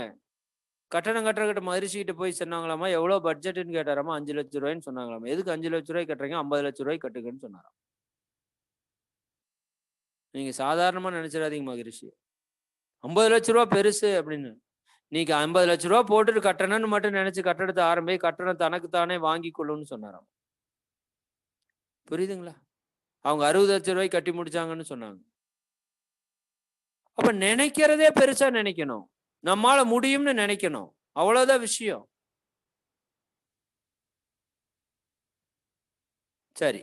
கட்டணம் கட்டுறக்கிட்ட மகிழ்ச்சி கிட்ட போய் சொன்னாங்களாமா, எவ்வளவு பட்ஜெட்னு கேட்டாராமா, 5 லட்சம் ரூபாய்ன்னு சொன்னாங்களாமா. எதுக்கு 5 லட்சம் ரூபாய் கட்டுறீங்க? 50 லட்சம் ரூபாய் கட்டுங்கன்னு சொன்னாராம். நீங்க சாதாரணமா நினைச்சிடாதீங்க மகிழ்ச்சி. 50 லட்சம் ரூபாய் பெருசு அப்படின்னு. நீங்க 50 லட்சம் ரூபாய் போட்டுட்டு கட்டணும்னு மட்டும் நினைச்சு கட்டடத்தை ஆரம்பி, கட்டணம் தனக்கு தானே வாங்கி கொள்ளும்னு சொன்னாராம். புரியுதுங்களா? அவங்க 60 லட்சம் ரூபாய் கட்டி முடிச்சாங்கன்னு சொன்னாங்க. அப்ப நினைக்கிறதே பெருசா நினைக்கணும். நம்மால முடியும்னு நினைக்கணும். அவ்வளவுதான் விஷயம். சரி,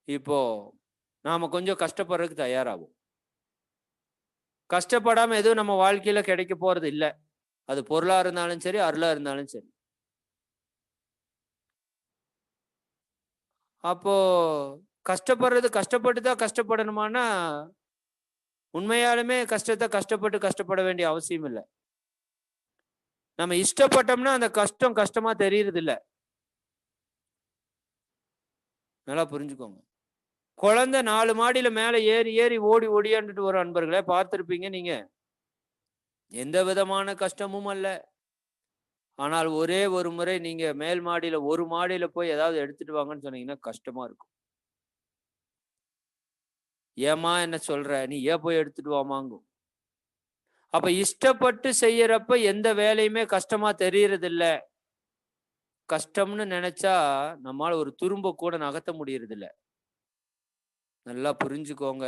இப்போ நாம கொஞ்சம் கஷ்டப்படுறதுக்கு தயாராகும். கஷ்டப்படாம எதுவும் நம்ம வாழ்க்கையில கிடைக்க போறது இல்லை. அது பொருளா இருந்தாலும் சரி, அருளா இருந்தாலும் சரி. அப்போ கஷ்டப்படுறது கஷ்டப்பட்டு தான் கஷ்டப்படணுமானா, உண்மையாலுமே கஷ்டத்தை கஷ்டப்பட வேண்டிய அவசியம் இல்லை. நம்ம இஷ்டப்பட்டோம்னா அந்த கஷ்டம் கஷ்டமா தெரியறது இல்லை. நல்லா புரிஞ்சுக்கோங்க. குழந்தை 4 மாடியில மேல ஏறி ஏறி ஓடி ஓடியாண்டுட்டு வரும் அன்பர்களே, பார்த்திருப்பீங்க நீங்க. எந்த விதமான கஷ்டமும் அல்ல. ஆனால் ஒரே ஒரு முறை நீங்க மேல் மாடியில ஒரு மாடியில போய் ஏதாவது எடுத்துட்டு வாங்கன்னு சொன்னீங்கன்னா கஷ்டமா இருக்கும். ஏமா என்ன சொல்ற, நீ ஏன் போய் எடுத்துட்டு வாமாங்கும். அப்ப இஷ்டப்பட்டு செய்யறப்ப எந்த வேலையுமே கஷ்டமா தெரியறது இல்ல. கஷ்டம்னு நினைச்சா நம்மால ஒரு துரும்ப கூட நகர்த்த முடியறது இல்ல. நல்லா புரிஞ்சுக்கோங்க.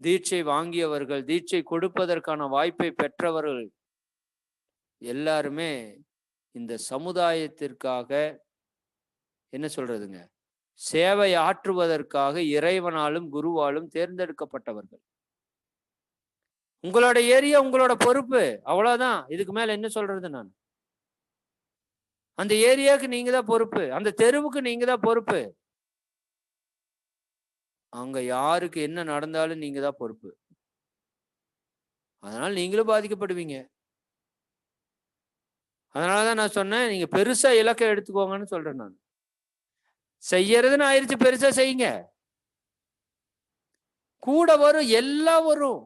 தீட்சை வாங்கியவர்கள், தீட்சை கொடுப்பதற்கான வாய்ப்பை பெற்றவர்கள் எல்லாருமே இந்த சமுதாயத்திற்காக என்ன சொல்றதுங்க, சேவை ஆற்றுவதற்காக இறைவனாலும் குருவாலும் தேர்ந்தெடுக்கப்பட்டவர்கள். உங்களோட ஏரியா உங்களோட பொறுப்பு, அவ்வளவுதான். இதுக்கு மேல என்ன சொல்றது நான்? அந்த ஏரியாவுக்கு நீங்க தான் பொறுப்பு, அந்த தெருவுக்கு நீங்க தான் பொறுப்பு. அங்க யாருக்கு என்ன நடந்தாலும் நீங்க தான் பொறுப்பு. அதனால நீங்களும் பாதிக்கப்படுவீங்க. அதனாலதான் நான் சொன்னேன், நீங்க பெருசா இலக்கை எடுத்துக்கோங்கன்னு சொல்றேன். நான் செய்யறதுன்னு ஆயிடுச்சு, பெருசா செய்யுங்க. கூட வரும், எல்லாம் வரும்.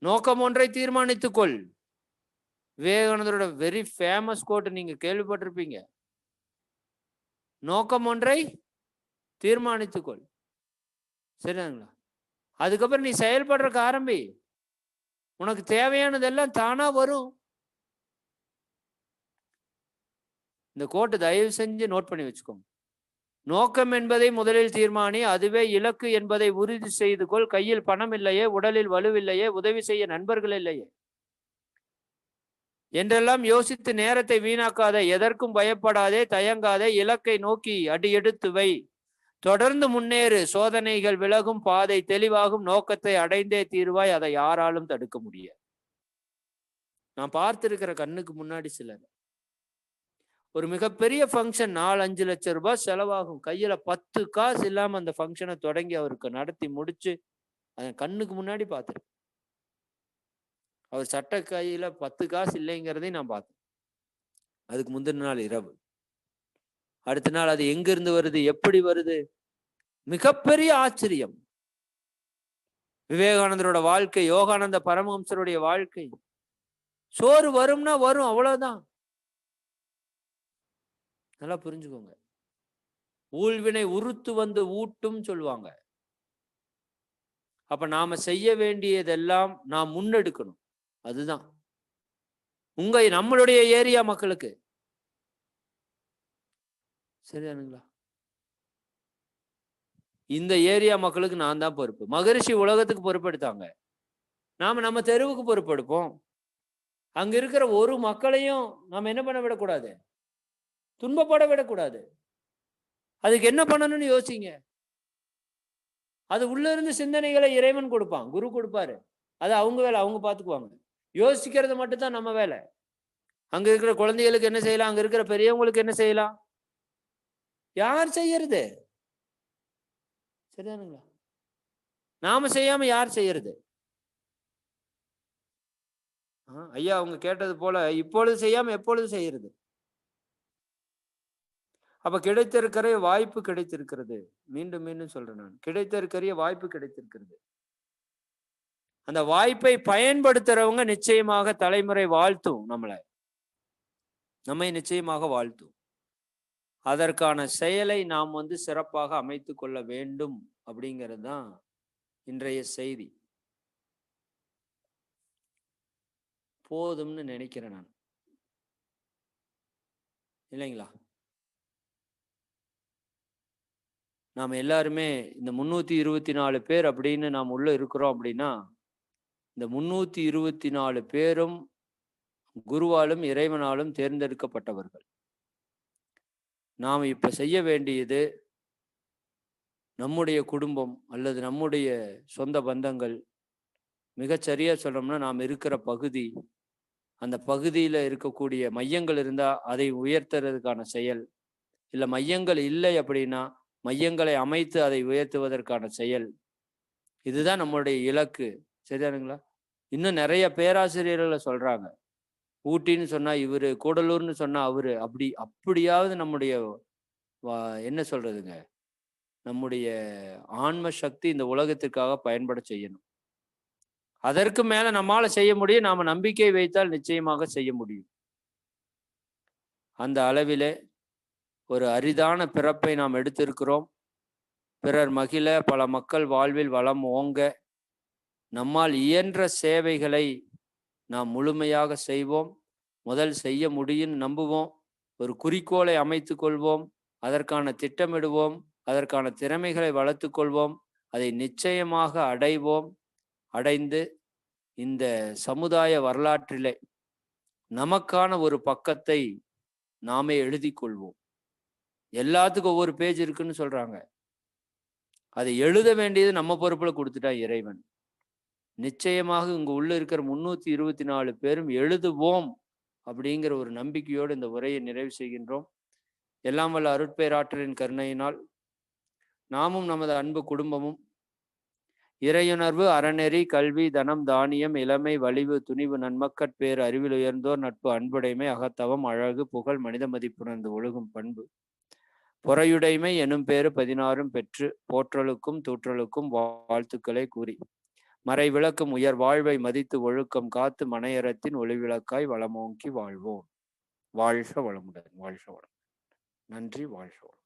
நோக்கம் ஒன்றை தீர்மானித்துக்கொள். விவேகானந்தரோட வெரி ஃபேமஸ் கோட் நீங்க கேள்விப்பட்டிருப்பீங்க. நோக்கம் ஒன்றை தீர்மானித்துக்கொள். சரிங்களா? அதுக்கப்புறம் நீ செயல்படுறதுக்கு ஆரம்பி. உனக்கு தேவையானதெல்லாம் தானா வரும். இந்த கோட்டை தயவு செஞ்சு நோட் பண்ணி வச்சுக்கோங்க. நோக்கம் என்பதை முதலில் தீர்மானி, அதுவே இலக்கு என்பதை உறுதி செய்து கொள். கையில் பணம் இல்லையே, உடலில் வலுவில்லையே, உதவி செய்ய நண்பர்கள் இல்லையே என்றெல்லாம் யோசித்து நேரத்தை வீணாக்காதே. எதற்கும் பயப்படாதே, தயங்காதே. இலக்கை நோக்கி அடி எடுத்து வை. தொடர்ந்து முன்னேறு. சோதனைகள் விலகும், பாதை தெளிவாகும். நோக்கத்தை அடைந்தே தீர்வாய். அதை யாராலும் தடுக்க முடியாது. நான் பார்த்திருக்கிற கண்ணுக்கு முன்னாடி சிலர் ஒரு மிகப்பெரிய ஃபங்க்ஷன், 4-5 லட்சம் ரூபாய் செலவாகும். கையில 10 காசு இல்லாம அந்த ஃபங்க்ஷனை தொடங்கி அவருக்கு நடத்தி முடிச்சு அதன் கண்ணுக்கு முன்னாடி பார்த்துருக்கேன். அவர் சட்ட கையில 10 காசு இல்லைங்கிறதையும் நான் பார்த்தேன். அதுக்கு முந்தின நாள் இரவு. அடுத்த நாள் அது எங்கிருந்து வருது, எப்படி வருது? மிகப்பெரிய ஆச்சரியம். விவேகானந்தரோட வாழ்க்கை, யோகானந்த பரமஹம்சருடைய வாழ்க்கை. சோறு வரும்னா வரும், அவ்வளவுதான். நல்லா புரிஞ்சுக்கோங்க. ஊழ்வினை உருத்து வந்து ஊட்டும் சொல்லுவாங்க. அப்ப நாம செய்ய வேண்டியதெல்லாம் நாம் முன்னெடுக்கணும். அதுதான் நம்மளுடைய ஏரியா மக்களுக்கு. சரிதானுங்களா? இந்த ஏரியா மக்களுக்கு நான் தான் பொறுப்பு. மகரிஷி உலகத்துக்கு பொறுப்பெடுத்தாங்க. நாம நம்ம தெருவுக்கு பொறுப்பெடுப்போம். அங்க இருக்கிற ஒரு மக்களையும் நாம என்ன பண்ண விடக்கூடாது, துன்பப்பட விடக்கூடாது. அதுக்கு என்ன பண்ணணும்னு யோசிங்க. அது உள்ள இருந்து சிந்தனைகளை இறைவன் கொடுப்பான், குரு கொடுப்பாரு. அது அவங்க வேலை, அவங்க பார்த்துக்குவாங்க. யோசிக்கிறது மட்டும்தான் நம்ம வேலை. அங்க இருக்கிற குழந்தைகளுக்கு என்ன செய்யலாம், அங்க இருக்கிற பெரியவங்களுக்கு என்ன செய்யலாம், யார் செய்யறது? சரிதானுங்களா? நாம செய்யாம யார் செய்யறது? ஐயா அவங்க கேட்டது போல இப்பொழுது செய்யாம எப்பொழுது செய்யறது? அப்ப கிடைத்திருக்கிற வாய்ப்பு கிடைத்திருக்கிறது. மீண்டும் மீண்டும் சொல்றேன், நான் கிடைத்திருக்கிற வாய்ப்பு கிடைத்திருக்கிறது. அந்த வாய்ப்பை பயன்படுத்துறவங்க நிச்சயமாக தலைமுறை வாழ்த்தும், நம்மை நிச்சயமாக வாழ்த்தும். அதற்கான செயலை நாம் சிறப்பாக அமைத்து கொள்ள வேண்டும் அப்படிங்கிறது தான் இன்றைய செய்தி. போதும்னு நினைக்கிறேன் நான், இல்லைங்களா? நாம் எல்லாருமே இந்த 324 பேர் அப்படின்னு நாம் உள்ள இருக்கிறோம் அப்படின்னா, இந்த 324 பேரும் குருவாலும் இறைவனாலும் தேர்ந்தெடுக்கப்பட்டவர்கள். நாம் இப்ப செய்ய வேண்டியது, நம்முடைய குடும்பம் அல்லது நம்முடைய சொந்த பந்தங்கள், மிகச்சரியா சொல்லணும்னா நாம் இருக்கிற பகுதி, அந்த பகுதியில் இருக்கக்கூடிய மையங்கள் இருந்தா அதை உயர்த்துறதுக்கான செயல், இல்லை மையங்கள் இல்லை அப்படின்னா மையங்களை அமைத்து அதை உயர்த்துவதற்கான செயல். இதுதான் நம்மளுடைய இலக்கு. சரிதானுங்களா? இன்னும் நிறைய பேராசிரியர்களை சொல்றாங்க. ஊட்டின்னு சொன்னா இவரு, கூடலூர்னு சொன்னா அவரு. அப்படியாவது நம்முடைய என்ன சொல்றதுங்க, நம்முடைய ஆன்ம சக்தி இந்த உலகத்திற்காக பயன்பட செய்யணும். அதற்கு மேல நம்மால செய்ய முடியும். நாம நம்பிக்கை வைத்தால் நிச்சயமாக செய்ய முடியும். அந்த அளவிலே ஒரு அரிதான பிறப்பை நாம் எடுத்திருக்கிறோம். பிறர் மகிழ, பல மக்கள் வாழ்வில் வளம் ஓங்க, நம்மால் இயன்ற சேவைகளை நாம் முழுமையாக செய்வோம். முதல் செய்ய முடியும் நம்புவோம். ஒரு குறிக்கோளை அமைத்து கொள்வோம். அதற்கான திட்டமிடுவோம். அதற்கான திறமைகளை வளர்த்து கொள்வோம். அதை நிச்சயமாக அடைவோம். அடைந்து இந்த சமுதாய வரலாற்றிலே நமக்கான ஒரு பக்கத்தை நாமே எழுதி கொள்வோம். எல்லாத்துக்கும் ஒவ்வொரு பேஜ் இருக்குன்னு சொல்றாங்க. அதை எழுத வேண்டியது நம்ம பொறுப்புல கொடுத்துட்டா இறைவன். நிச்சயமாக இங்கு உள்ள இருக்கிற 324 பேரும் எழுதுவோம் அப்படிங்கிற ஒரு நம்பிக்கையோடு இந்த உரையை நிறைவு செய்கின்றோம். எல்லாம் வல்ல அருட்பேராற்றலின் கருணையினால் நாமும் நமது அன்பு குடும்பமும் இறையுணர்வு, அறநெறி, கல்வி, தனம், தானியம், இளமை, வலிவு, துணிவு, நன்மக்கட்பேறு, அறிவில் உயர்ந்தோர் நட்பு, அன்புடைமை, அகத்தவம், அழகு, புகழ், மனித மதிப்புணர்ந்து ஒழுகும் பண்பு, பொறையுடைமை எனும் பேறு 16 பெற்று போற்றலுக்கும் தூற்றலுக்கும் வாழ்த்துக்களை கூறி, மறை விளக்கும் உயர் வாழ்வை மதித்து ஒழுக்கம் காத்து மனையறத்தின் ஒளிவிளக்காய் வளமோங்கி வாழ்வோம். வாழ்க வளமுடன். வாழ்க வளம். நன்றி. வாழ்க வளம்.